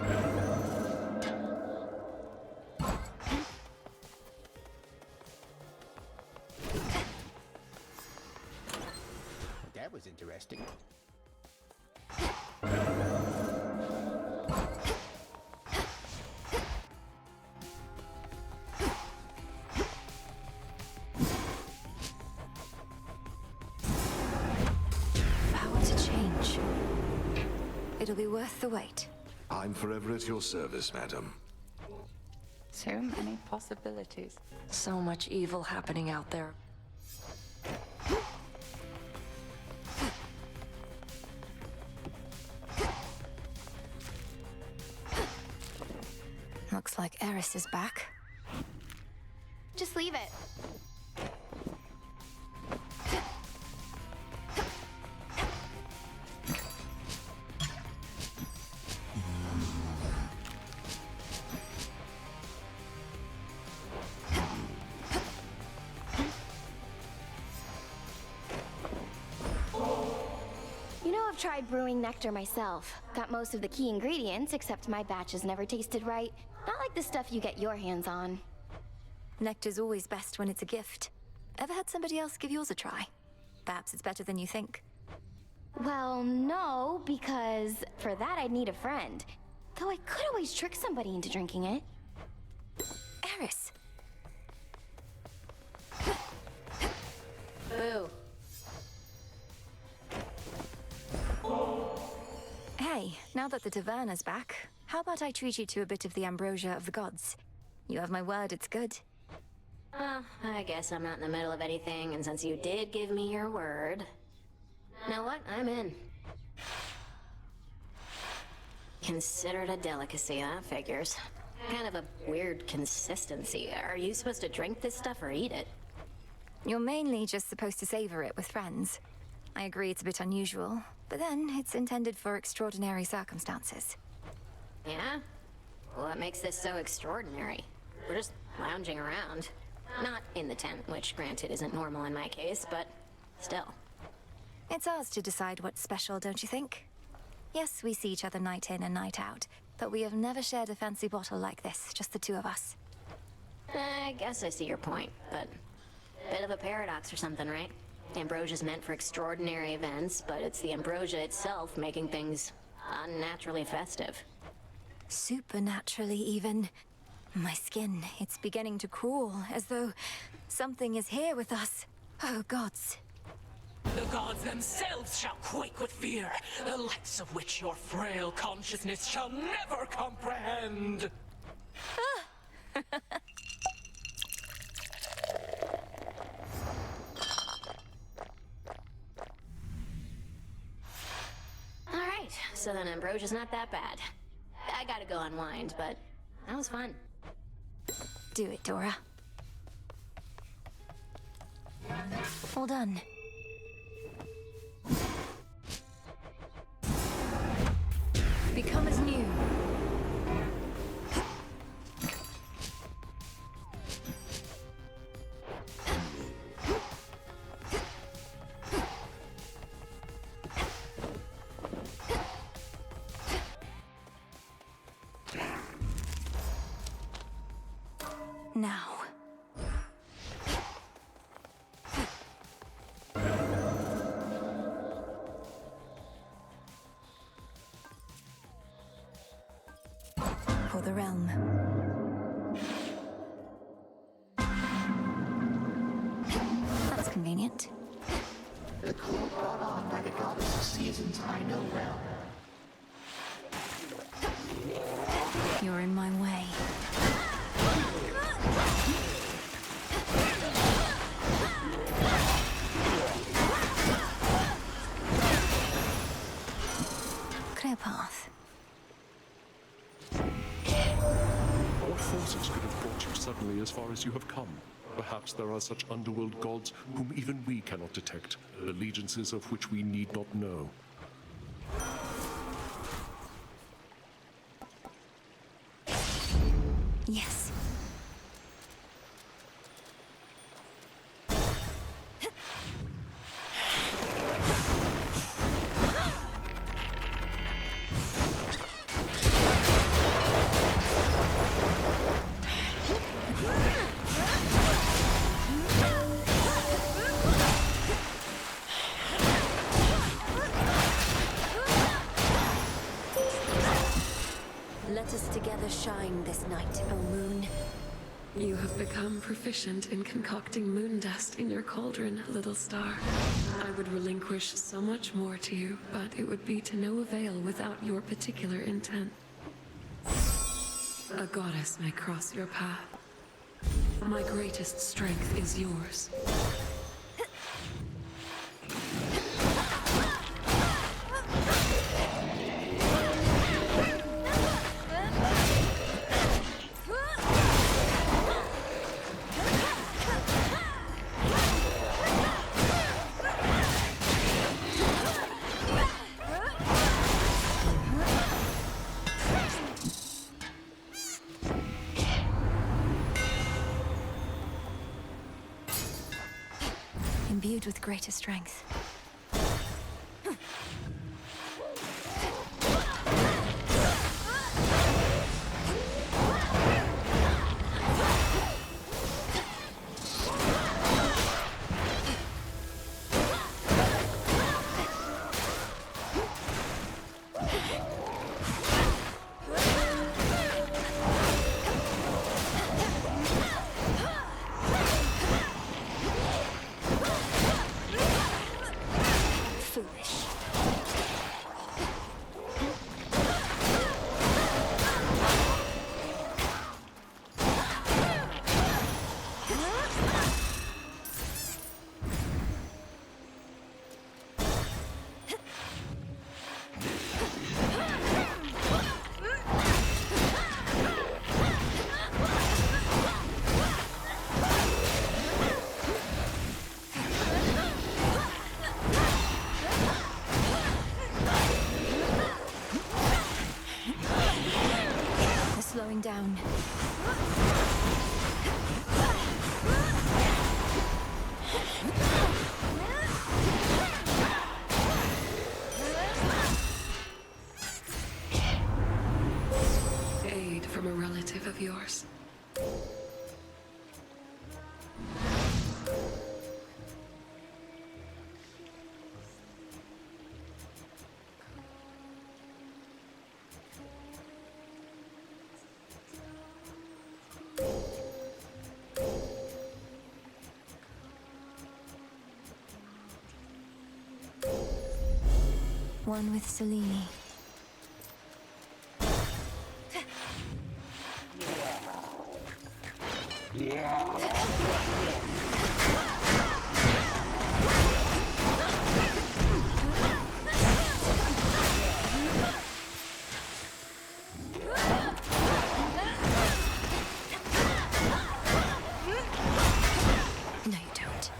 it'll be worth the wait. I'm forever at your service, madam. So many possibilities. So much evil happening out there. Looks like Eris is back. Just leave it. You know, I've tried brewing nectar myself. Got most of the key ingredients, except my batch has never tasted right. Not like the stuff you get your hands on. Nectar's always best when it's a gift. Ever had somebody else give yours a try? Perhaps it's better than you think. Well, no, because for that I'd need a friend. Though I could always trick somebody into drinking it. Eris! Boo. Hey, now that the taverna's back, how about I treat you to a bit of the ambrosia of the gods? You have my word, it's good. Well, I guess I'm not in the middle of anything, and since you did give me your word... Now what? I'm in. Considered a delicacy, that figures. Kind of a weird consistency. Are you supposed to drink this stuff or eat it? You're mainly just supposed to savor it with friends. I agree it's a bit unusual, but then it's intended for extraordinary circumstances. Yeah? What makes this so extraordinary? We're just lounging around. Not in the tent, which granted isn't normal in my case, but still. It's ours to decide what's special, don't you think? Yes, we see each other night in and night out, but we have never shared a fancy bottle like this, just the two of us. I guess I see your point, but... Bit of a paradox or something, right? Ambrosia's meant for extraordinary events, but it's the ambrosia itself making things unnaturally festive. Supernaturally, even. My skin, it's beginning to crawl, as though something is here with us. Oh, gods. The gods themselves shall quake with fear, the likes of which your frail consciousness shall never comprehend. Alright, so then ambrosia's not that bad. I gotta go unwind, but that was fun. Do it, Dora. All done. Become as new. Now. For the realm. That's convenient. The call brought on by the goddess of seasons I know well. You're in my way. Clear path. What forces could have brought you suddenly as far as you have come? Perhaps there are such underworld gods whom even we cannot detect, allegiances of which we need not know. Yes. Let us together shine this night, O moon. You have become proficient in concocting moon dust in your cauldron, little star. I would relinquish so much more to you, but it would be to no avail without your particular intent. A goddess may cross your path. My greatest strength is yours. Imbued with greater strength. Slowing down. Aid from a relative of yours. One with Selene. No, you don't.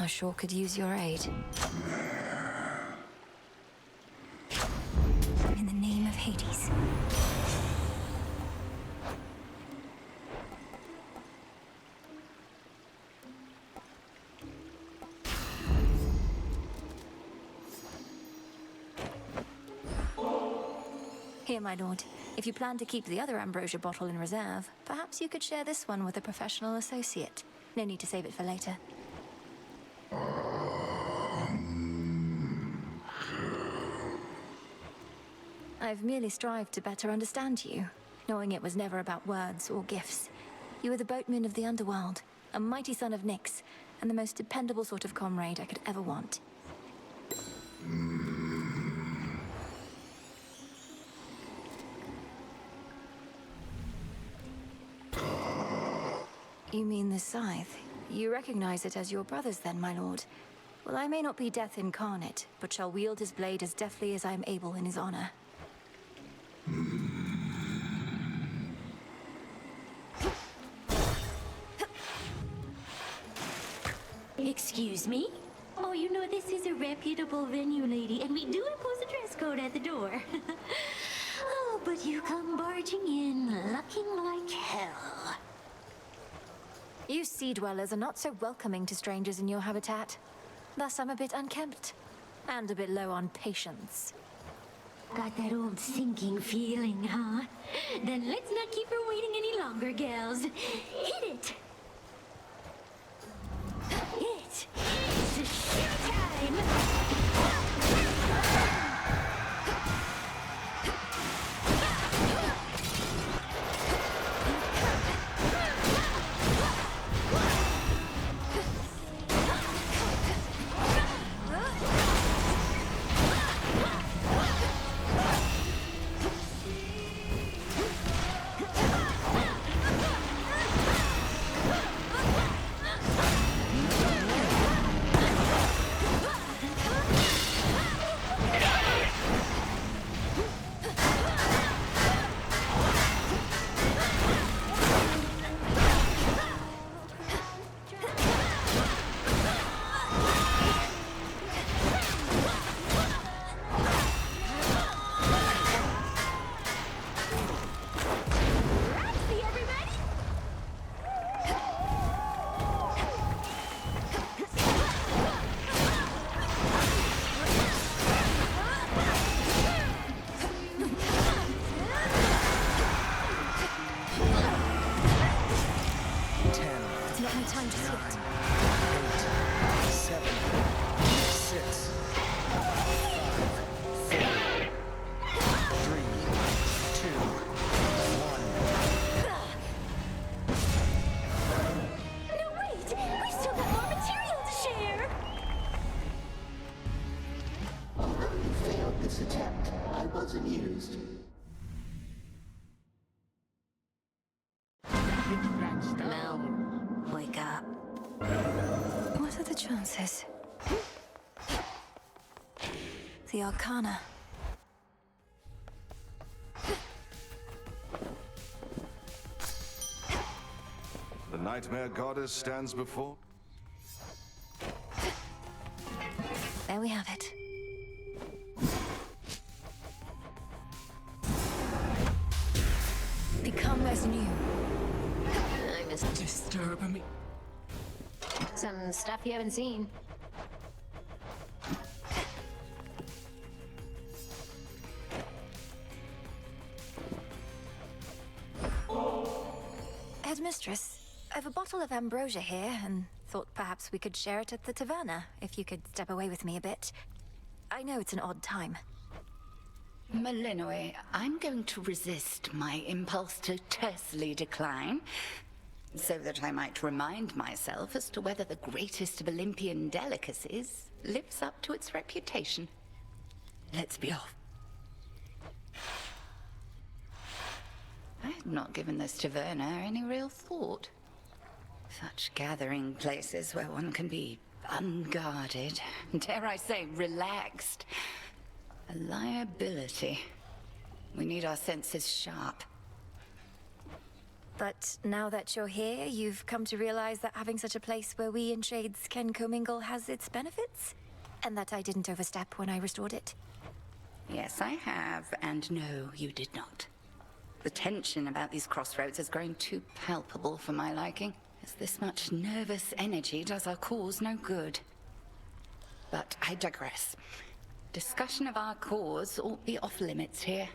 I sure could use your aid. In the name of Hades. Here, my lord. If you plan to keep the other ambrosia bottle in reserve, perhaps you could share this one with a professional associate. No need to save it for later. I've merely strived to better understand you. knowing it was never about words or gifts. You were the boatman of the underworld, a mighty son of Nyx, and the most dependable sort of comrade I could ever want. You mean the scythe? You recognize it as your brother's then, my lord? Well, I may not be death incarnate, but shall wield his blade as deftly as I am able in his honor. Excuse me? Oh, you know this is a reputable venue, lady, and we do impose a dress code at the door. Oh, but you come barging in, looking like hell. You sea dwellers are not so welcoming to strangers in your habitat. Thus, I'm a bit unkempt, and a bit low on patience. Got that old sinking feeling, huh? Then let's not keep her waiting any longer, gals. Hit it! It's showtime! Mel, wake up. What are the chances? The Arcana. The Nightmare Goddess stands before. There we have it. Become as new. I must disturb me. Some stuff you haven't seen. Headmistress, I've a bottle of ambrosia here, and thought perhaps we could share it at the taverna, if you could step away with me a bit. I know it's an odd time. Malinois, I'm going to resist my impulse to tersely decline, so that I might remind myself as to whether the greatest of Olympian delicacies lives up to its reputation. Let's be off. I had not given this taverna any real thought. Such gathering places where one can be unguarded, dare I say, relaxed. A liability. We need our senses sharp. But now that you're here, you've come to realize that having such a place where we in Shades can commingle has its benefits? And that I didn't overstep when I restored it? Yes, I have, and no, you did not. The tension about these crossroads has grown too palpable for my liking, as this much nervous energy does our cause no good. But I digress. Discussion of our cause ought be off limits here.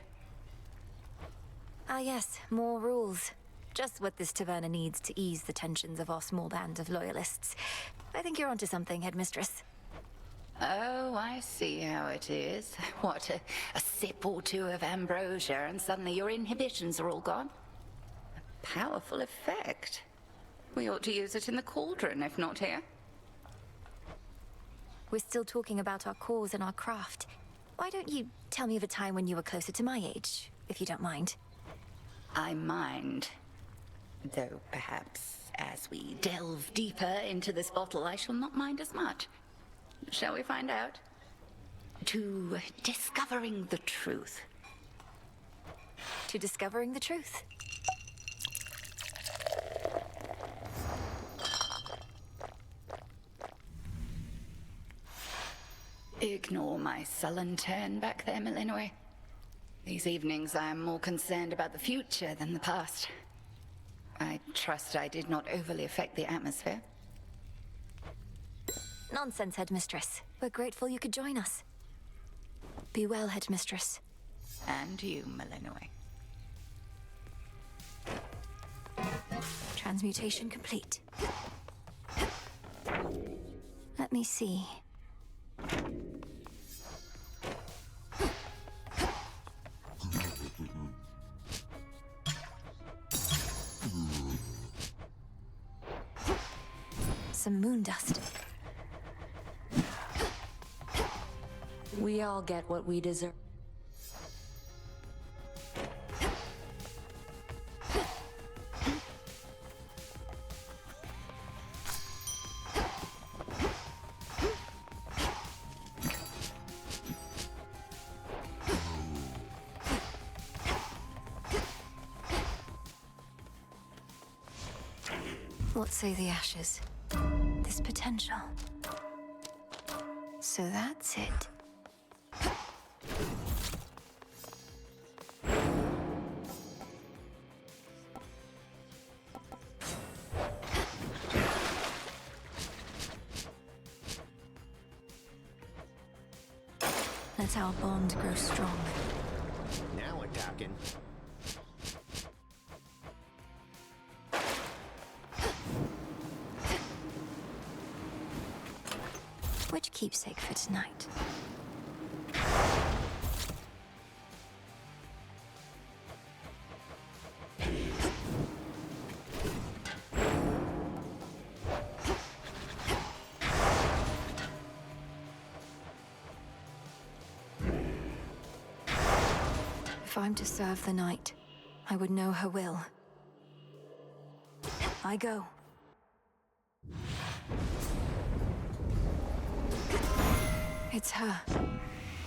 Ah yes, more rules. Just what this taverna needs to ease the tensions of our small band of loyalists. I think you're onto something, Headmistress. Oh, I see how it is. What, a sip or two of ambrosia and suddenly your inhibitions are all gone? A powerful effect. We ought to use it in the cauldron, if not here. We're still talking about our cause and our craft. Why don't you tell me of a time when you were closer to my age, if you don't mind? I mind. Though perhaps as we delve deeper into this bottle, I shall not mind as much. Shall we find out? To discovering the truth. To discovering the truth. Ignore my sullen turn back there, Malinois. These evenings I am more concerned about the future than the past. I trust I did not overly affect the atmosphere. Nonsense, Headmistress. We're grateful you could join us. Be well, Headmistress. And you, Malinois. Transmutation complete. Let me see. Some moon dust. We all get what we deserve. What say the ashes? This potential. So that's it. Let our bond grow strong. Now we're talking. Which keepsake for tonight? If I'm to serve the night, I would know her will. I go. It's her.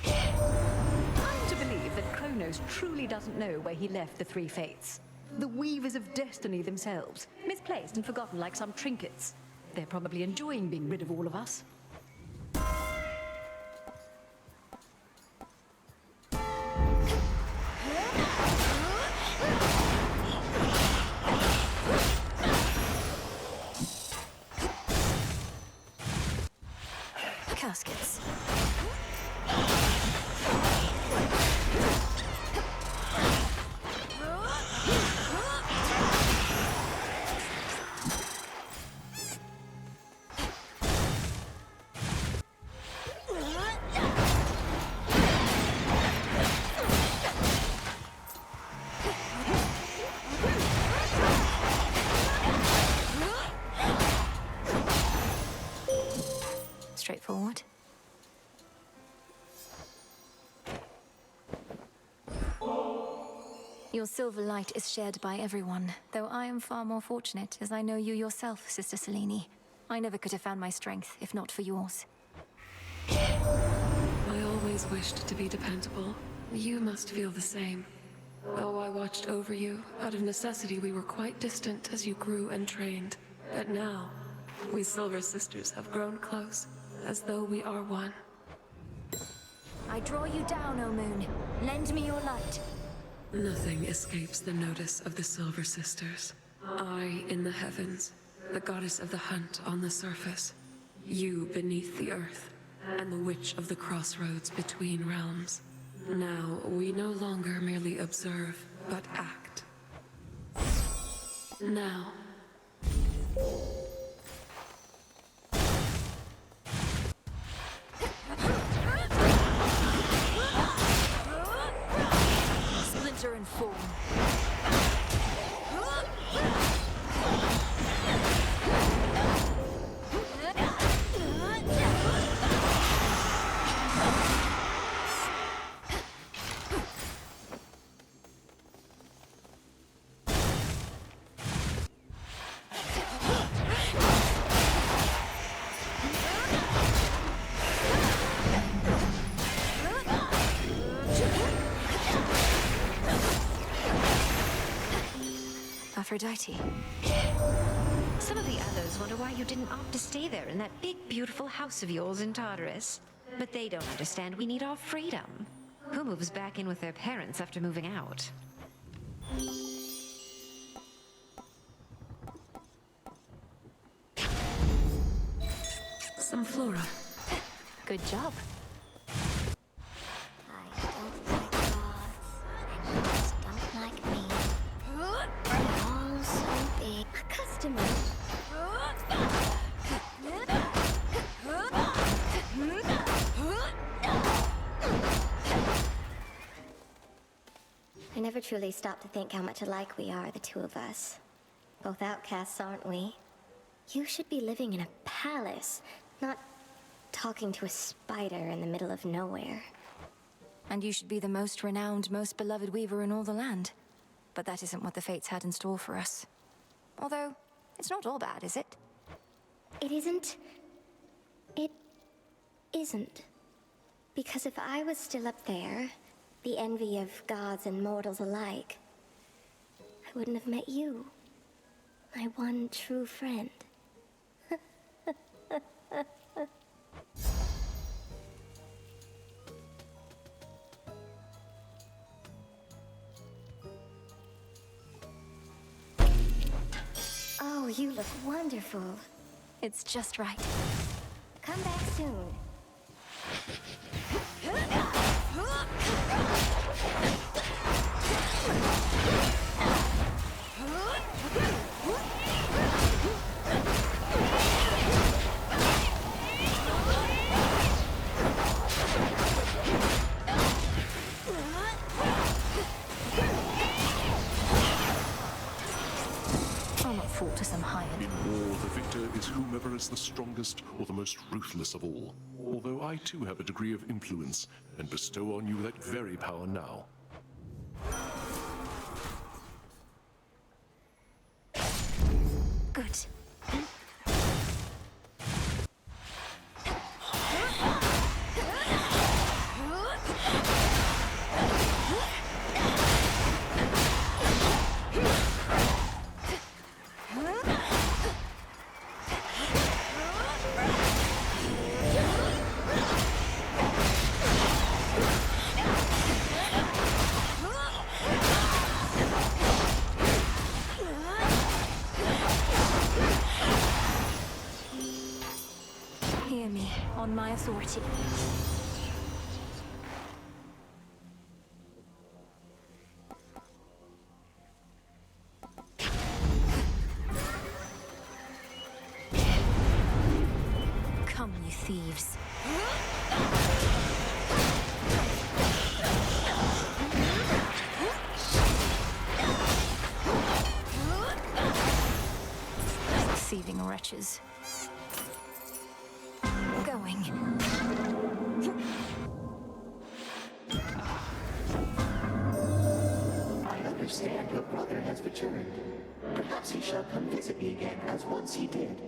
I'm to believe that Kronos truly doesn't know where he left the Three Fates. The Weavers of Destiny themselves, misplaced and forgotten like some trinkets. They're probably enjoying being rid of all of us. Caskets. Straightforward. Your silver light is shared by everyone, though I am far more fortunate as I know you yourself, Sister Selene. I never could have found my strength if not for yours. I always wished to be dependable. You must feel the same. Though I watched over you, out of necessity we were quite distant as you grew and trained. But now, we Silver Sisters have grown close, as though we are one. I draw you down, O Moon. Lend me your light. Nothing escapes the notice of the Silver Sisters. I in the heavens, the goddess of the hunt on the surface, you beneath the earth, and the witch of the crossroads between realms. Now, we no longer merely observe, but act. Now. gods are in form. Aphrodite. Some of the others wonder why you didn't opt to stay there in that big, beautiful house of yours in Tartarus. But they don't understand we need our freedom. Who moves back in with their parents after moving out? Some flora. Good job. Don't like me. All so big. A customer. I never truly stopped to think how much alike we are, the two of us. Both outcasts, aren't we? You should be living in a palace, not talking to a spider in the middle of nowhere. And you should be the most renowned, most beloved weaver in all the land. But that isn't what the fates had in store for us. Although, it's not all bad, is it? It isn't. It isn't. Because if I was still up there, the envy of gods and mortals alike, I wouldn't have met you. My one true friend. Oh, you look wonderful. It's just right. Come back soon. I'll not fall to some higher. In war, the victor is whomever is the strongest or the most ruthless of all. Although I too have a degree of influence and bestow on you that very power now. Good. Hear me, on my authority. Come, you thieves. Thieving wretches. Going. I understand your brother has returned. Perhaps he shall come visit me again, as once he did.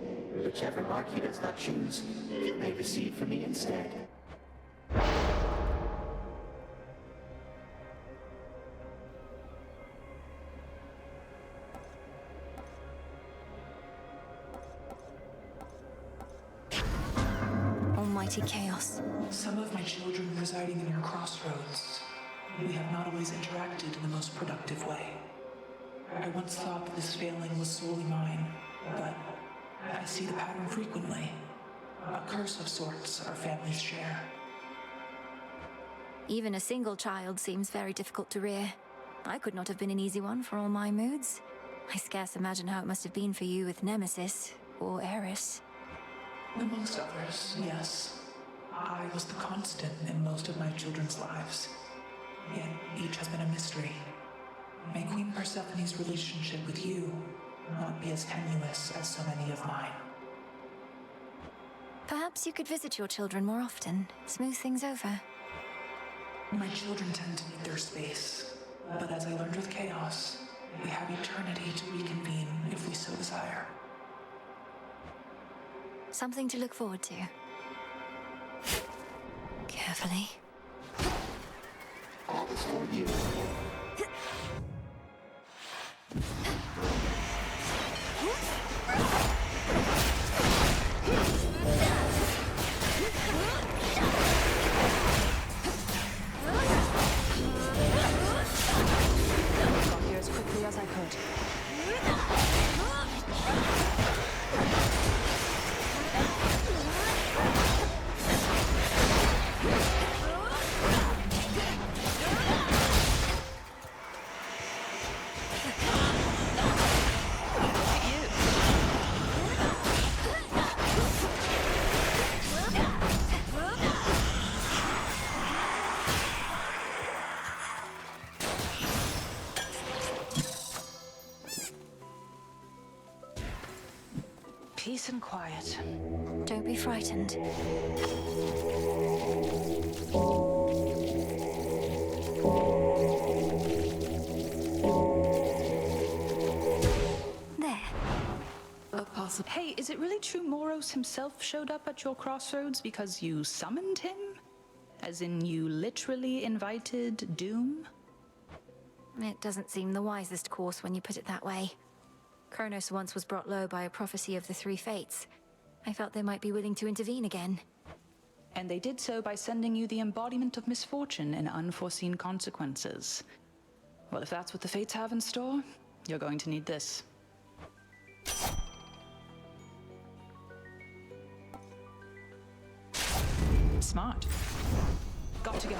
Whichever mark he does not choose, you may receive from me instead. Almighty Chaos. Some of my children residing in your crossroads. We have not always interacted in the most productive way. I once thought that this failing was solely mine, but I see the pattern frequently. A curse of sorts our families share. Even a single child seems very difficult to rear. I could not have been an easy one for all my moods. I scarce imagine how it must have been for you with Nemesis or Eris. Amongst others, yes. I was the constant in most of my children's lives. Yet each has been a mystery, Queen Persephone's relationship with you not be as tenuous as so many of mine. Perhaps you could visit your children more often, smooth things over. My children tend to need their space, but as I learned with Chaos, we have eternity to reconvene if we so desire. Something to look forward to. Carefully. All is for you. Got here as quickly as I could. Peace and quiet. Don't be frightened. There. Hey, is it really true Moros himself showed up at your crossroads because you summoned him? As in, you literally invited doom? It doesn't seem the wisest course when you put it that way. Kronos once was brought low by a prophecy of the three fates. I felt they might be willing to intervene again. And they did so by sending you the embodiment of misfortune and unforeseen consequences. Well, if that's what the fates have in store, you're going to need this. Smart. Got to go.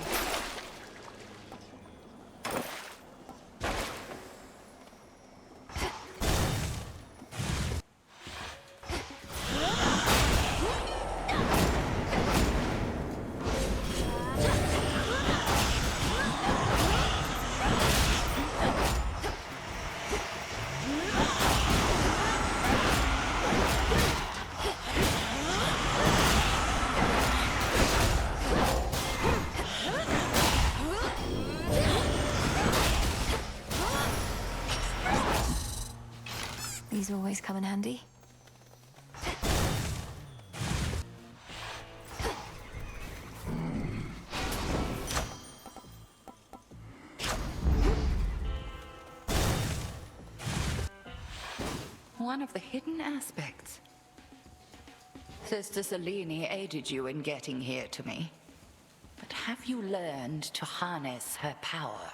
These always come in handy. One of the hidden aspects. Sister Selene aided you in getting here to me. But have you learned to harness her power?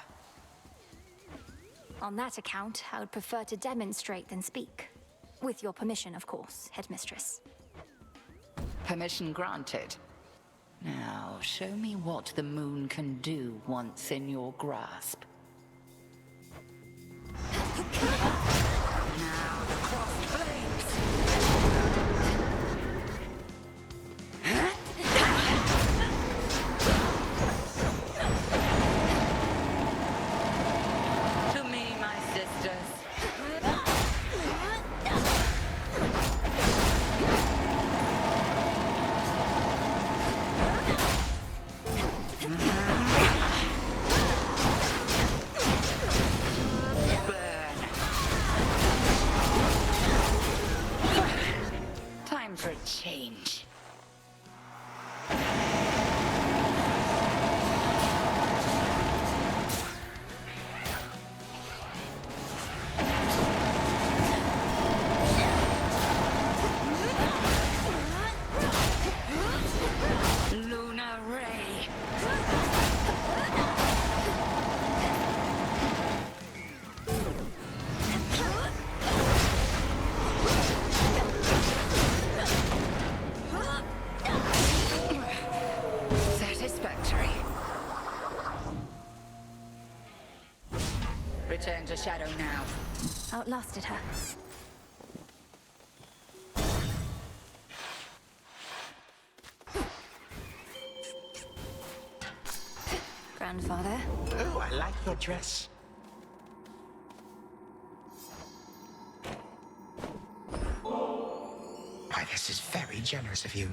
On that account, I would prefer to demonstrate than speak. With your permission, of course, Headmistress. Permission granted. Now, show me what the moon can do once in your grasp. Now, the crossed blades! To me, my sisters. Time for a change. Luna Ray. Satisfactory. Return to Shadow now. Outlasted her. Grandfather. Oh, I like your dress. This is very generous of you.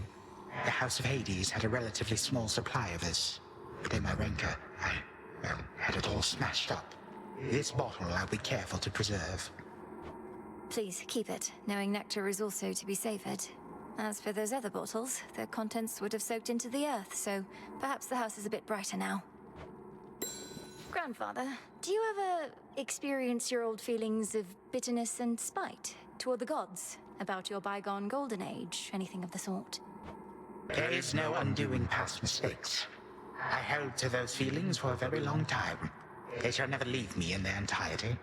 The House of Hades had a relatively small supply of this. But in my rancor, I had it all smashed up. This bottle I'll be careful to preserve. Please, keep it, knowing nectar is also to be savored. As for those other bottles, their contents would have soaked into the earth, so perhaps the house is a bit brighter now. Grandfather, do you ever experience your old feelings of bitterness and spite toward the gods about your bygone golden age, anything of the sort? There is no undoing past mistakes. I held to those feelings for a very long time. They shall never leave me in their entirety,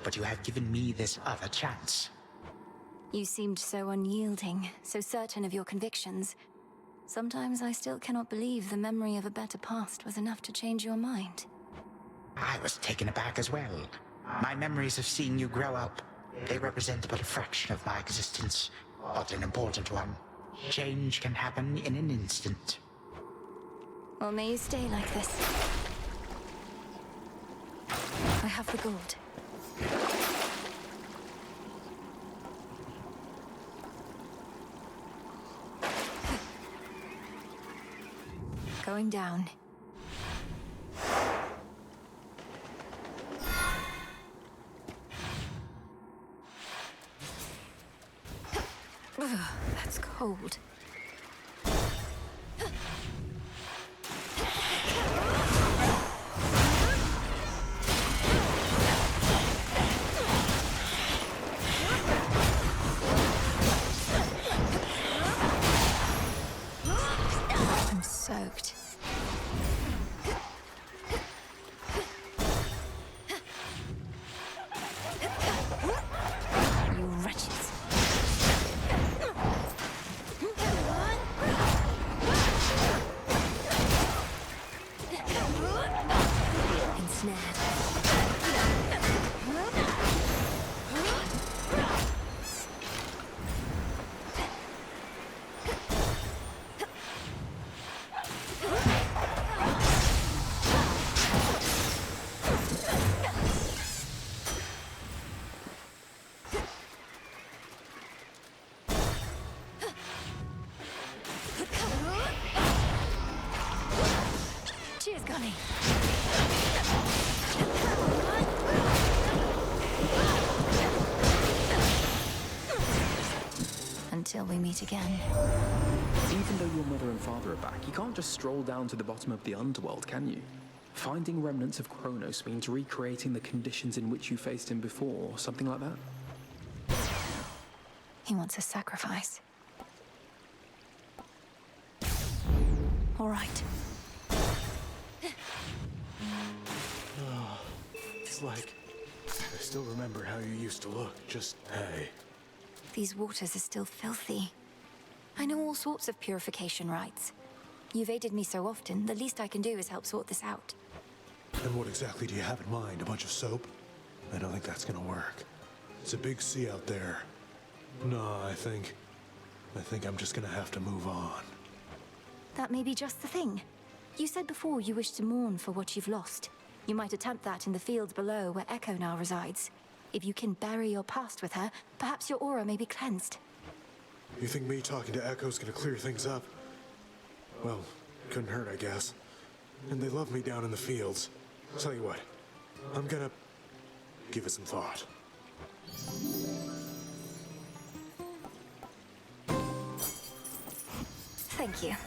but you have given me this other chance. You seemed so unyielding, so certain of your convictions. Sometimes I still cannot believe the memory of a better past was enough to change your mind. I was taken aback as well. My memories of seeing you grow up, they represent but a fraction of my existence, but an important one. Change can happen in an instant. Well, may you stay like this. I have the gold. Going down. Ugh, that's cold. I'm soaked. You wretches. Ensnared. Cheers, Gunny. Until we meet again. Even though your mother and father are back, you can't just stroll down to the bottom of the underworld, can you? Finding remnants of Kronos means recreating the conditions in which you faced him before, something like that? He wants a sacrifice. All right. It's like I still remember how you used to look, just hey. These waters are still filthy. I know all sorts of purification rites. You've aided me so often, the least I can do is help sort this out. And what exactly do you have in mind? A bunch of soap? I don't think that's gonna work. It's a big sea out there. No, I think I'm just gonna have to move on. That may be just the thing. You said before you wish to mourn for what you've lost. You might attempt that in the fields below where Echo now resides. If you can bury your past with her, perhaps your aura may be cleansed. You think me talking to Echo's gonna clear things up? Well, couldn't hurt, I guess. And they love me down in the fields. Tell you what, I'm gonna give it some thought. Thank you.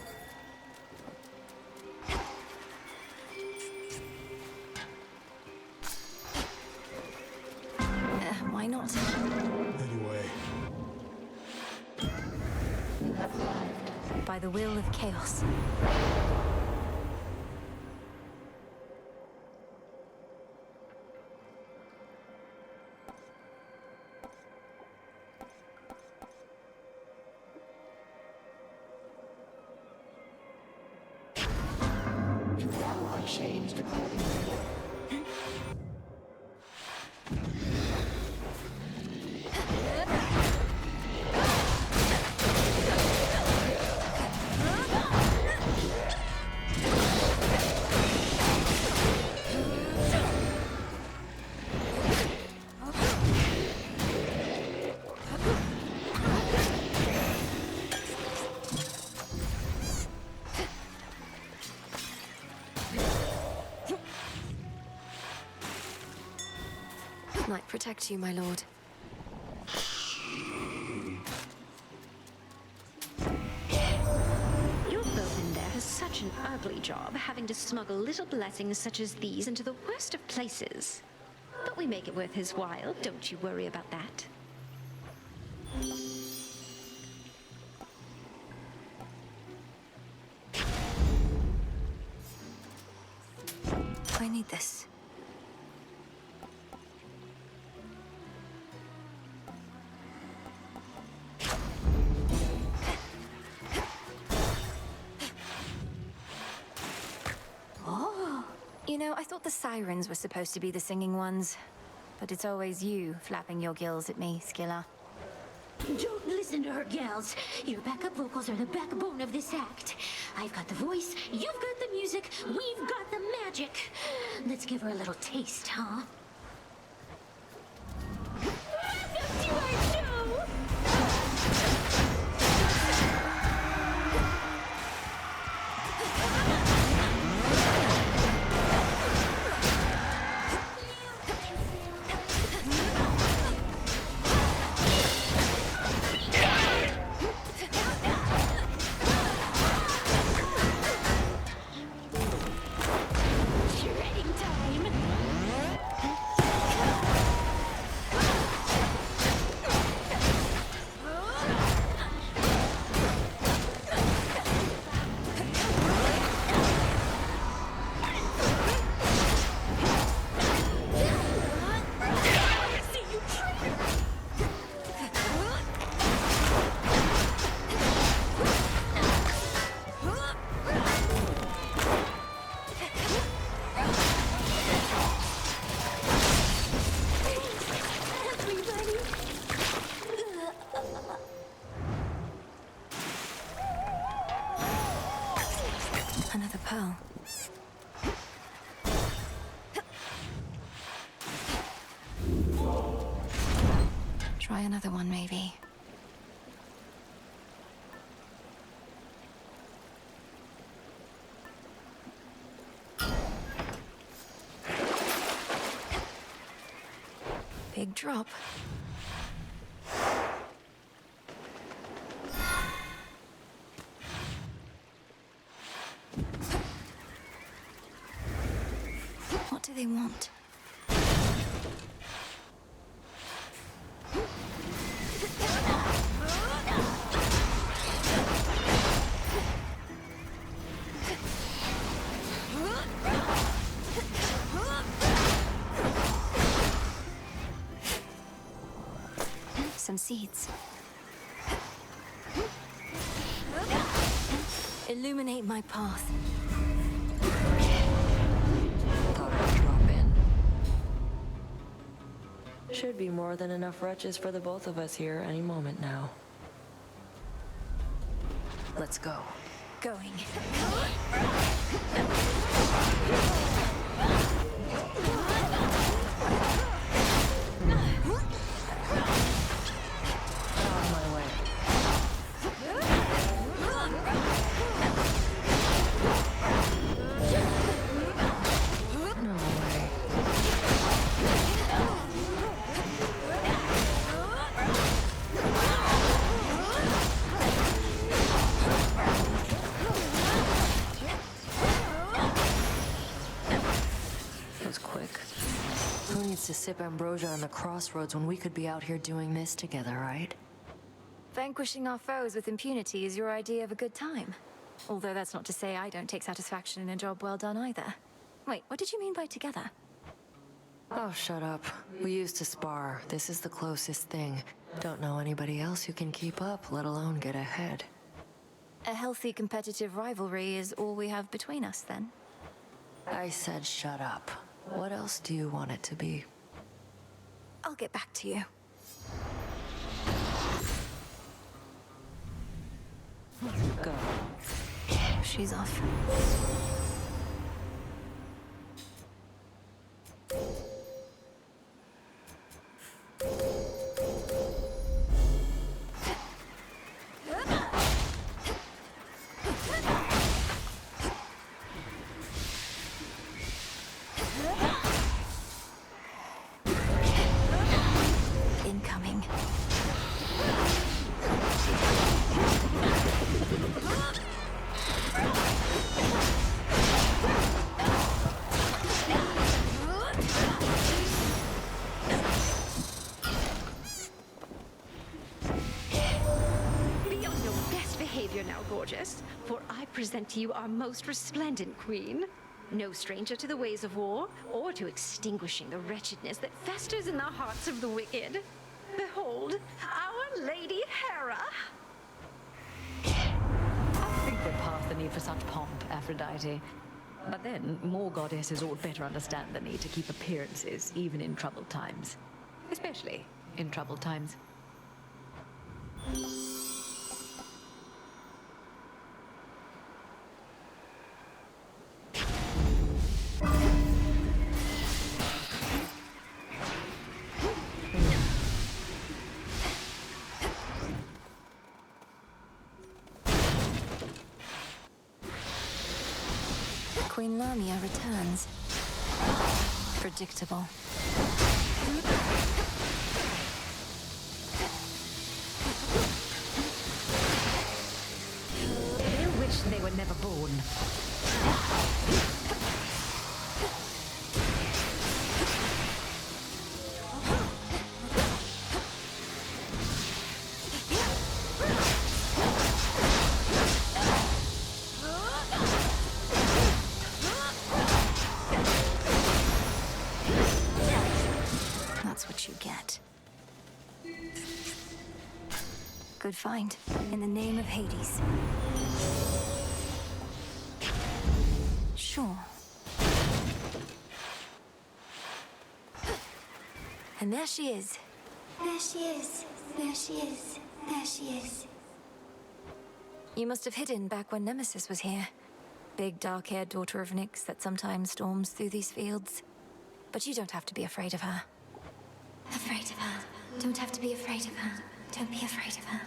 Why not? Anyway. By the will of Chaos. You are unchanged accordingly. Night protect you, my lord. Your bowman there has such an ugly job, having to smuggle little blessings such as these into the worst of places. But we make it worth his while, don't you worry about that. I need this. Oh. You know, I thought the sirens were supposed to be the singing ones. But it's always you flapping your gills at me, Skilla. Don't listen to her, gals. Your backup vocals are the backbone of this act. I've got the voice, you've got the music, we've got the magic. Let's give her a little taste, huh? That's you, I know! Shredding time! Another pearl. Try another one, maybe. Big drop. What do they want? Some seeds. Illuminate my path. Thought I'd drop in. Should be more than enough wretches for the both of us here any moment now. Let's go. Going. On my way. No way. That was quick. Who needs to sip ambrosia on the crossroads when we could be out here doing this together, right? Vanquishing our foes with impunity is your idea of a good time. Although that's not to say I don't take satisfaction in a job well done either. Wait, what did you mean by together? Oh, shut up. We used to spar. This is the closest thing. Don't know anybody else who can keep up, let alone get ahead. A healthy competitive rivalry is all we have between us, then? I said shut up. What else do you want it to be? I'll get back to you. Go. She's off. gorgeous, for I present to you our most resplendent queen. No stranger to the ways of war, or to extinguishing the wretchedness that festers in the hearts of the wicked. Behold, Our Lady Hera! I think we're past the need for such pomp, Aphrodite. But then, more goddesses ought better understand the need to keep appearances, even in troubled times. Especially in troubled times. Queen Lamia returns. Predictable. They wish they were never born. That's what you get. Good find. In the name of Hades. Sure. And there she is. There she is. There she is. There she is. You must have hidden back when Nemesis was here. Big, dark-haired daughter of Nyx that sometimes storms through these fields. But you don't have to be afraid of her. Afraid of her. Don't have to be afraid of her. Don't be afraid of her.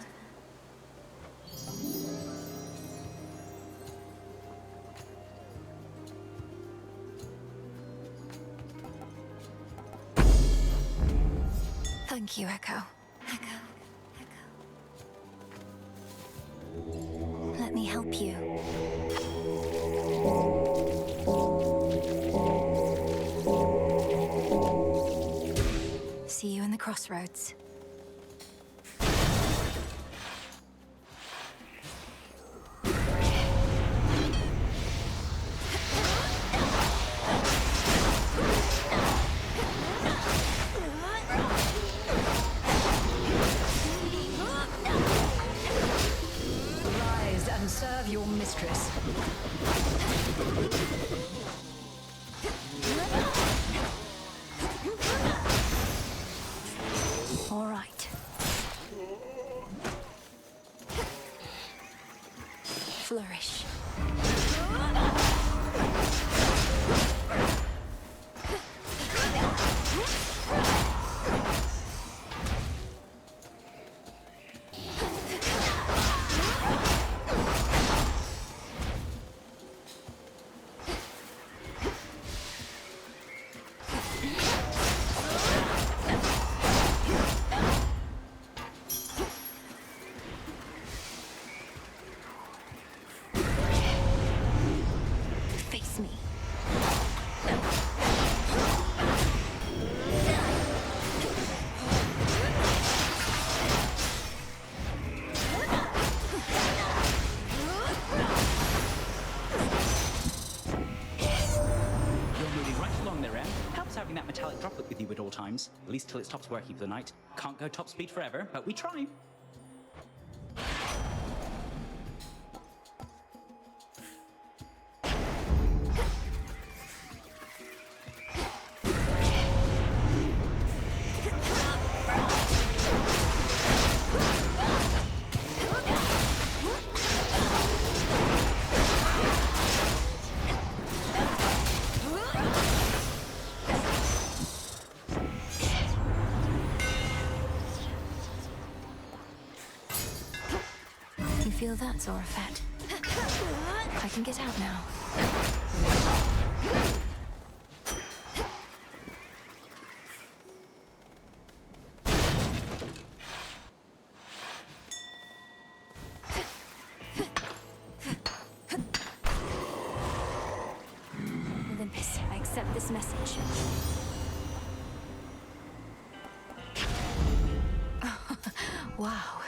Thank you, Echo. Echo. Let me help you. See you in the crossroads. Rise and serve your mistress. All right. Flourish. Face me. You're moving right along there, Em. Helps having that metallic droplet with you at all times, at least till it stops working for the night. Can't go top speed forever, but we try. You feel that, Zorafat? I can get out now. Olympus, I accept this message. Wow.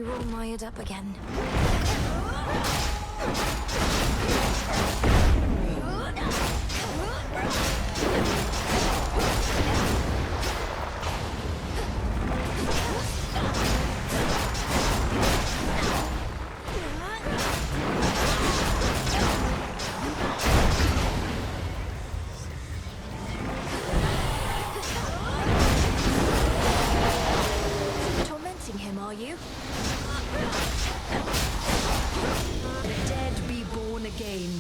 You're all mired up again. Tormenting him, are you? The dead be born again.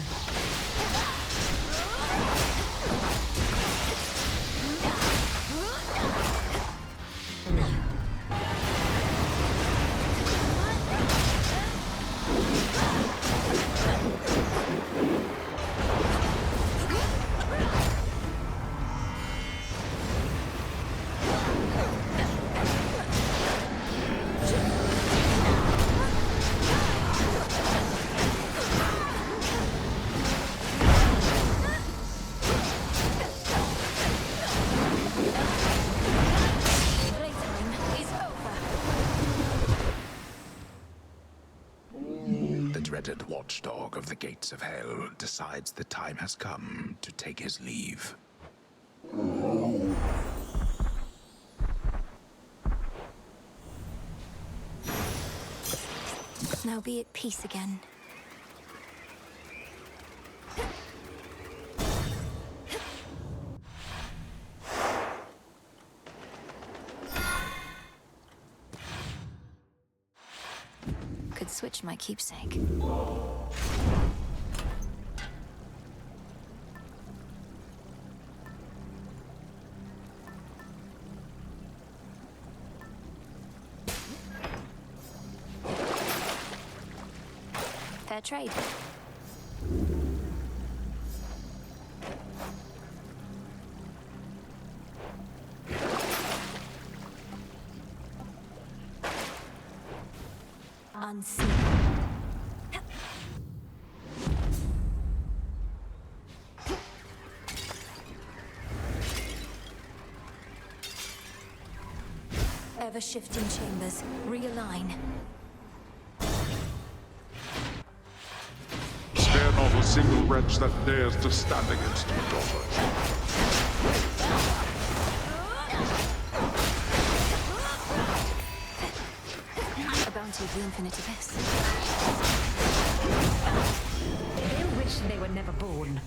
The dreaded watchdog of the gates of hell decides the time has come to take his leave. Now be at peace again. Could switch my keepsake. Fair trade. Unseen. Ever-shifting chambers. Realign. Spare not a single wretch that dares to stand against your daughter. A bounty of the infinite abyss. They wish they were never born.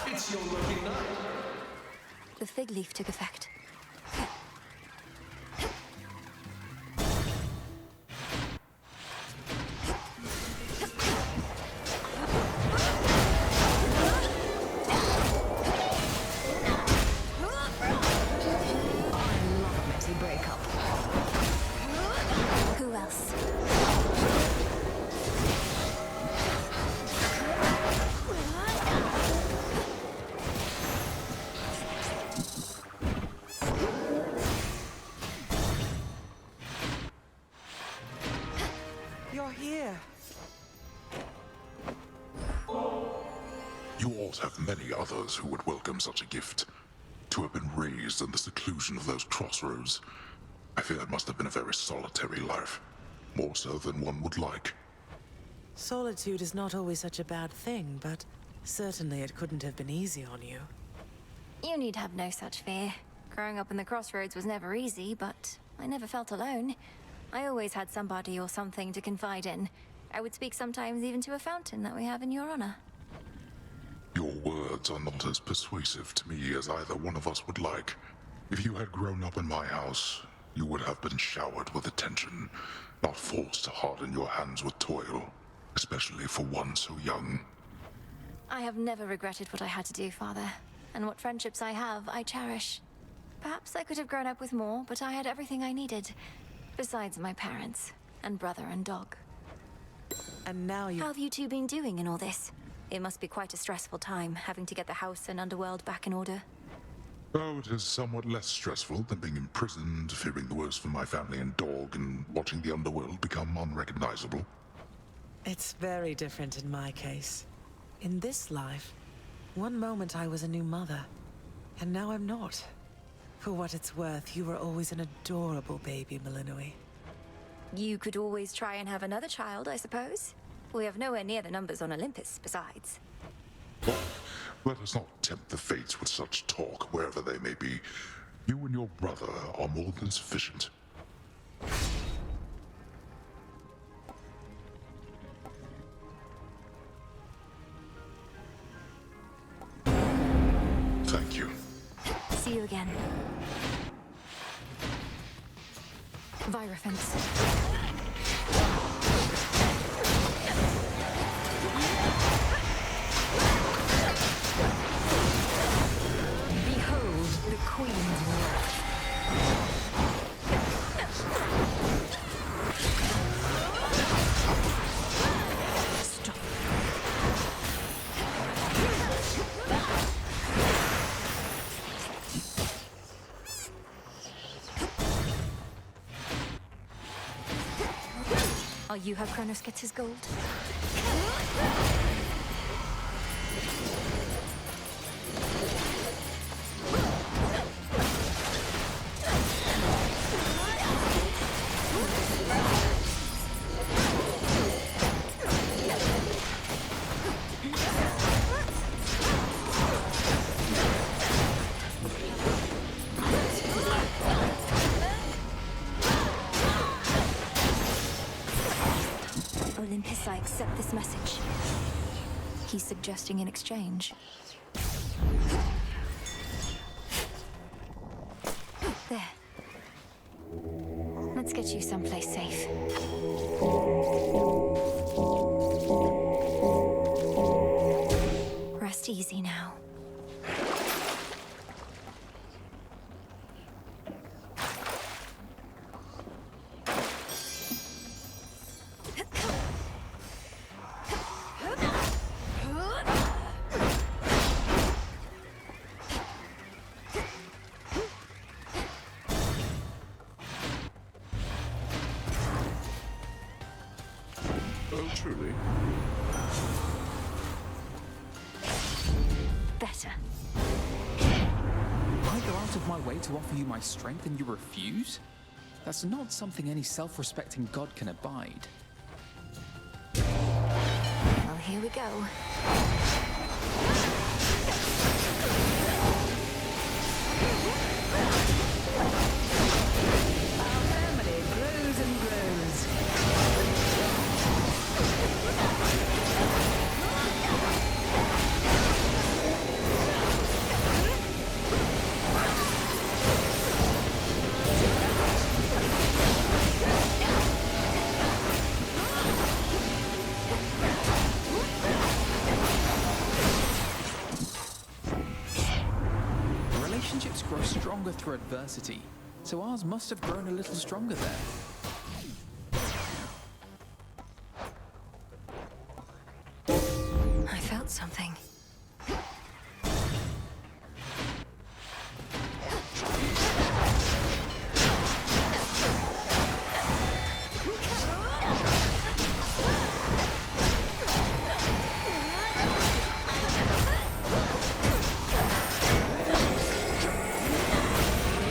It's your lucky night. The fig leaf took effect. Who else? You're here. You ought have many others who would welcome such a gift. To have been raised in the seclusion of those crossroads, I fear it must have been a very solitary life. More so than one would like. Solitude is not always such a bad thing, but certainly it couldn't have been easy on you. You need have no such fear. Growing up in the crossroads was never easy, but I never felt alone. I always had somebody or something to confide in. I would speak sometimes even to a fountain that we have in your honor. Your words are not as persuasive to me as either one of us would like. If you had grown up in my house, you would have been showered with attention, not forced to harden your hands with toil, especially for one so young. I have never regretted what I had to do, Father. And what friendships I have, I cherish. Perhaps I could have grown up with more, but I had everything I needed. Besides my parents, and brother and dog. And now you... How have you two been doing in all this? It must be quite a stressful time, having to get the house and underworld back in order. Oh, it is somewhat less stressful than being imprisoned, fearing the worst for my family and dog, and watching the underworld become unrecognizable. It's very different in my case. In this life, one moment I was a new mother, and now I'm not. For what it's worth, you were always an adorable baby, Malinoi. You could always try and have another child, I suppose. We have nowhere near the numbers on Olympus, besides. Let us not tempt the fates with such talk, wherever they may be. You and your brother are more than sufficient. Thank you. See you again. Virophants. Behold the Queen's wrath. Stop. Are you how Kronos gets his gold? Olympus, I accept this message. He's suggesting an exchange. There. Let's get you someplace safe. Rest easy now. Oh, truly? Better. I go out of my way to offer you my strength and you refuse? That's not something any self-respecting god can abide. Well, here we go. Our family grows and grows. Relationships grow stronger through adversity, so ours must have grown a little stronger there. I felt something.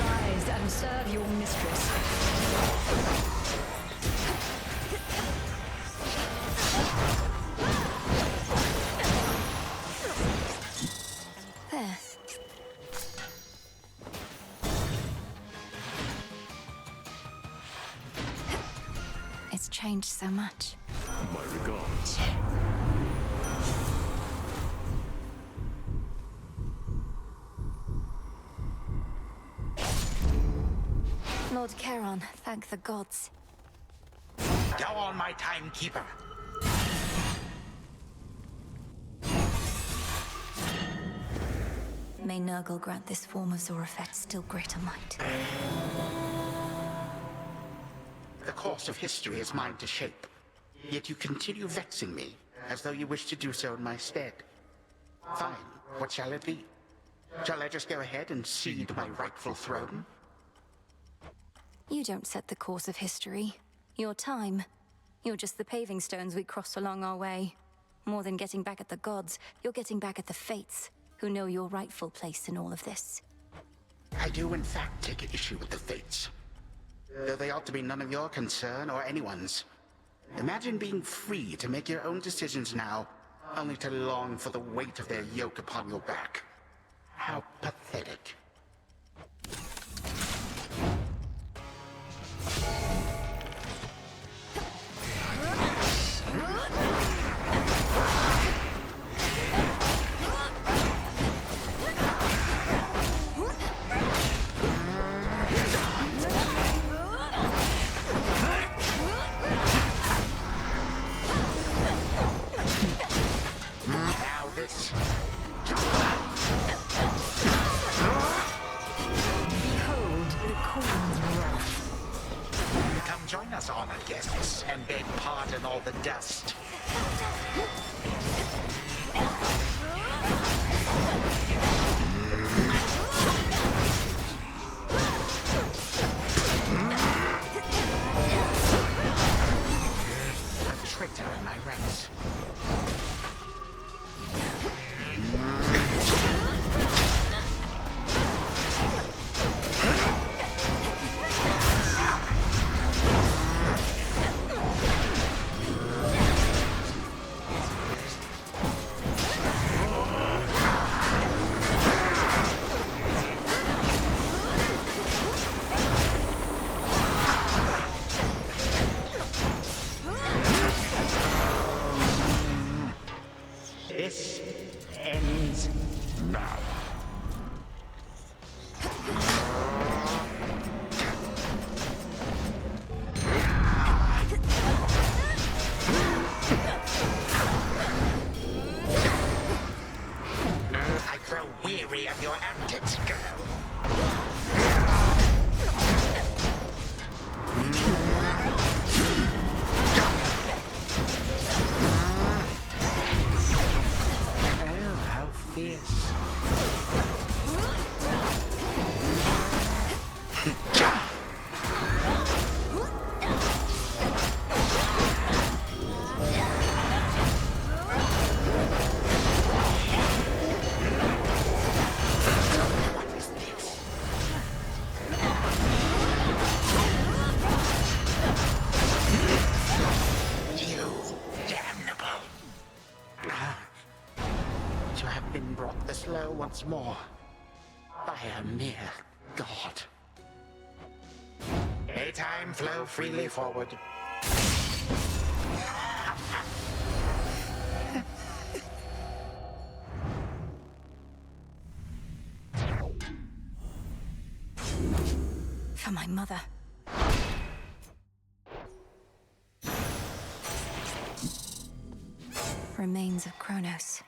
Rise and serve your mistress. There. It's changed so much. My regards. Lord Charon, thank the gods. Go on, my timekeeper. May Nurgle grant this form of Zorafet still greater might. The course of history is mine to shape. Yet you continue vexing me, as though you wish to do so in my stead. Fine, what shall it be? Shall I just go ahead and cede my rightful throne? You don't set the course of history. Your time. You're just the paving stones we cross along our way. More than getting back at the gods, you're getting back at the fates, who know your rightful place in all of this. I do in fact take issue with the fates. Though they ought to be none of your concern or anyone's. Imagine being free to make your own decisions now, only to long for the weight of their yoke upon your back. How pathetic. Now this. Behold the Queen's wrath. Come join us, honored guests, and beg pardon all the dust. A traitor in my ranks. This ends now. I grow weary of your antics, girl. Oh, how fierce. You damnable. To have been brought this low once more by a mere god. May time flow freely forward. For my mother. Remains of Kronos.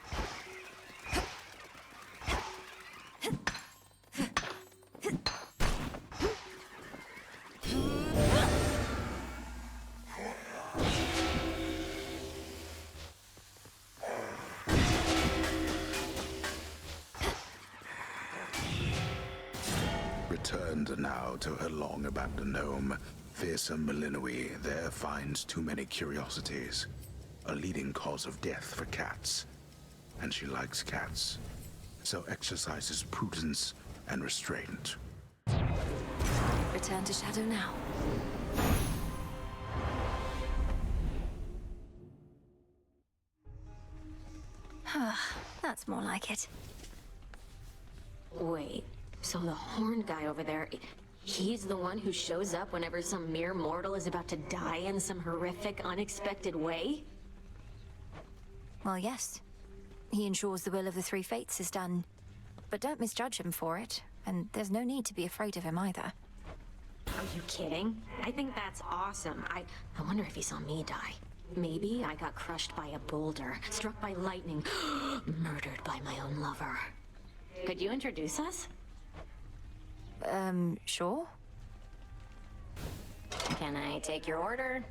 Returned now to her long-abandoned home, fearsome Melinoe there finds too many curiosities. A leading cause of death for cats. And she likes cats, so exercises prudence and restraint. Return to Shadow now. That's more like it. Wait, so the horned guy over there, he's the one who shows up whenever some mere mortal is about to die in some horrific, unexpected way? Well, yes. He ensures the will of the three fates is done. But don't misjudge him for it, and there's no need to be afraid of him either. Are you kidding? I think that's awesome. I wonder if he saw me die. Maybe I got crushed by a boulder, struck by lightning, murdered by my own lover. Could you introduce us? Sure. Can I take your order?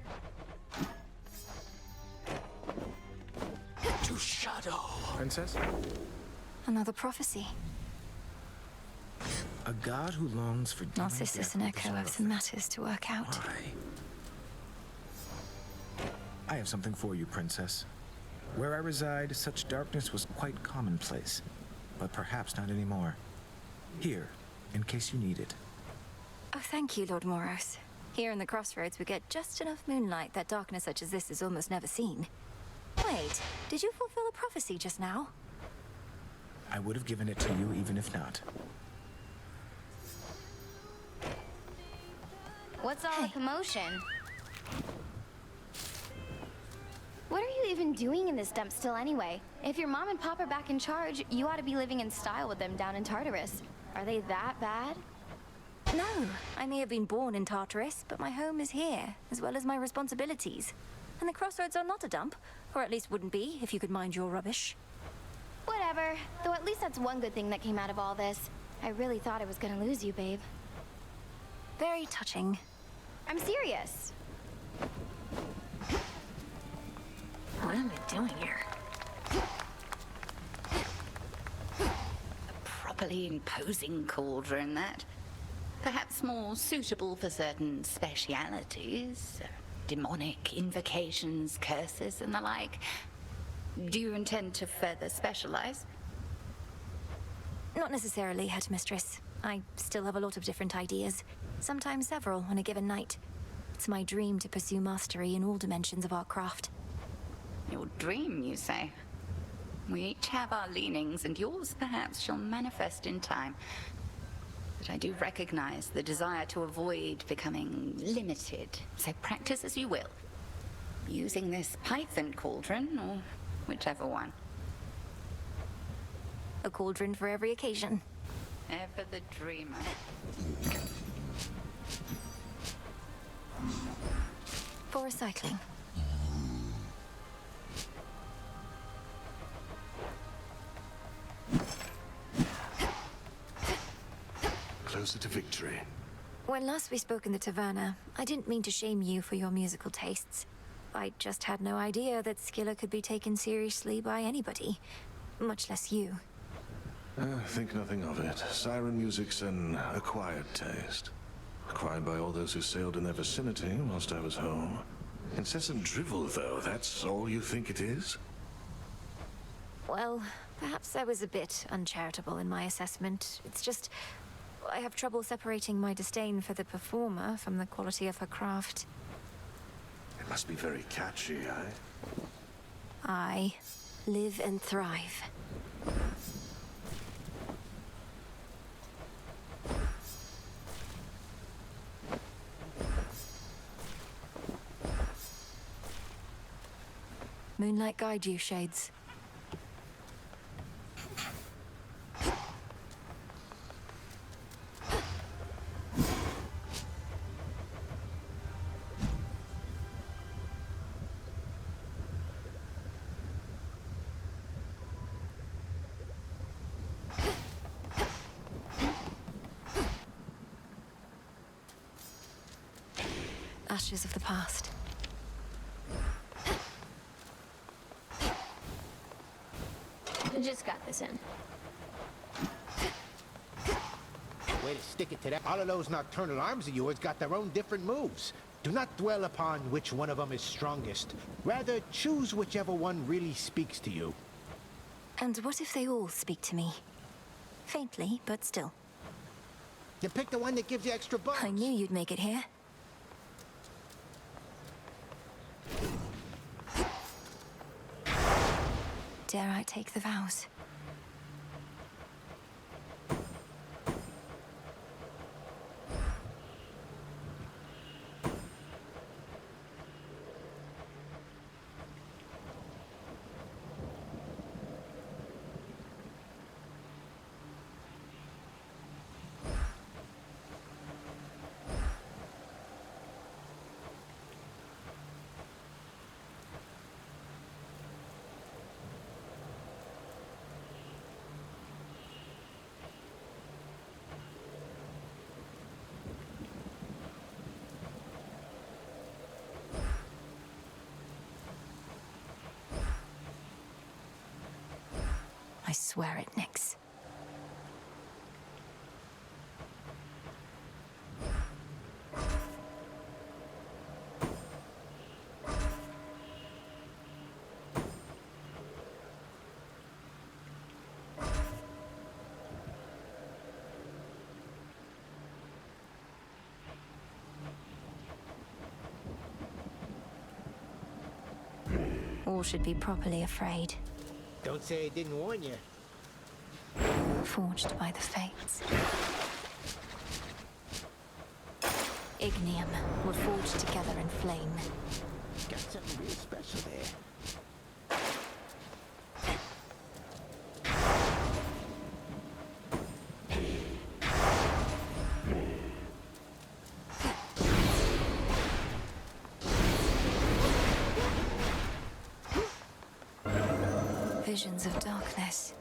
To Shadow. Princess? Another prophecy. A god who longs for divine Narcissus death and with his Echo have some matters to work out. Why? I have something for you, Princess. Where I reside, such darkness was quite commonplace, but perhaps not anymore. Here, in case you need it. Oh, thank you, Lord Moros. Here in the Crossroads, we get just enough moonlight that darkness such as this is almost never seen. Wait, did you fulfill a prophecy just now? I would have given it to you even if not. What's all the commotion? What are you even doing in this dump still anyway? If your mom and pop are back in charge, you ought to be living in style with them down in Tartarus. Are they that bad? No, I may have been born in Tartarus, but my home is here, as well as my responsibilities. And the Crossroads are not a dump, or at least wouldn't be if you could mind your rubbish. Whatever. Though at least that's one good thing that came out of all this. I really thought I was gonna lose you, babe. Very touching. I'm serious. What am I doing here? A properly imposing cauldron, that. Perhaps more suitable for certain specialities. Demonic invocations, curses, and the like. Do you intend to further specialize? Not necessarily, Headmistress. I still have a lot of different ideas. Sometimes several on a given night. It's my dream to pursue mastery in all dimensions of our craft. Your dream, you say? We each have our leanings, and yours perhaps shall manifest in time. But I do recognize the desire to avoid becoming limited, so practice as you will. Using this python cauldron, or whichever one. A cauldron for every occasion. Ever the dreamer. For recycling. Closer to victory. When last we spoke in the taverna, I didn't mean to shame you for your musical tastes. I just had no idea that Skilla could be taken seriously by anybody, much less you. Think nothing of it. Siren music's an acquired taste. Acquired by all those who sailed in their vicinity whilst I was home. Incessant drivel, though, that's all you think it is? Well, perhaps I was a bit uncharitable in my assessment. It's just, I have trouble separating my disdain for the performer from the quality of her craft. It must be very catchy, eh? I live and thrive. Moonlight guide you, Shades. Ashes of the past. I just got this in. Way to stick it to that. All of those nocturnal arms of yours got their own different moves. Do not dwell upon which one of them is strongest. Rather, choose whichever one really speaks to you. And what if they all speak to me? Faintly, but still. You pick the one that gives you extra bucks. I knew you'd make it here. Dare I take the vows? I swear it, Nyx. All should be properly afraid. Don't say I didn't warn you. Forged by the fates. Ignium were forged together in flame. Got something real special there. Visions of darkness.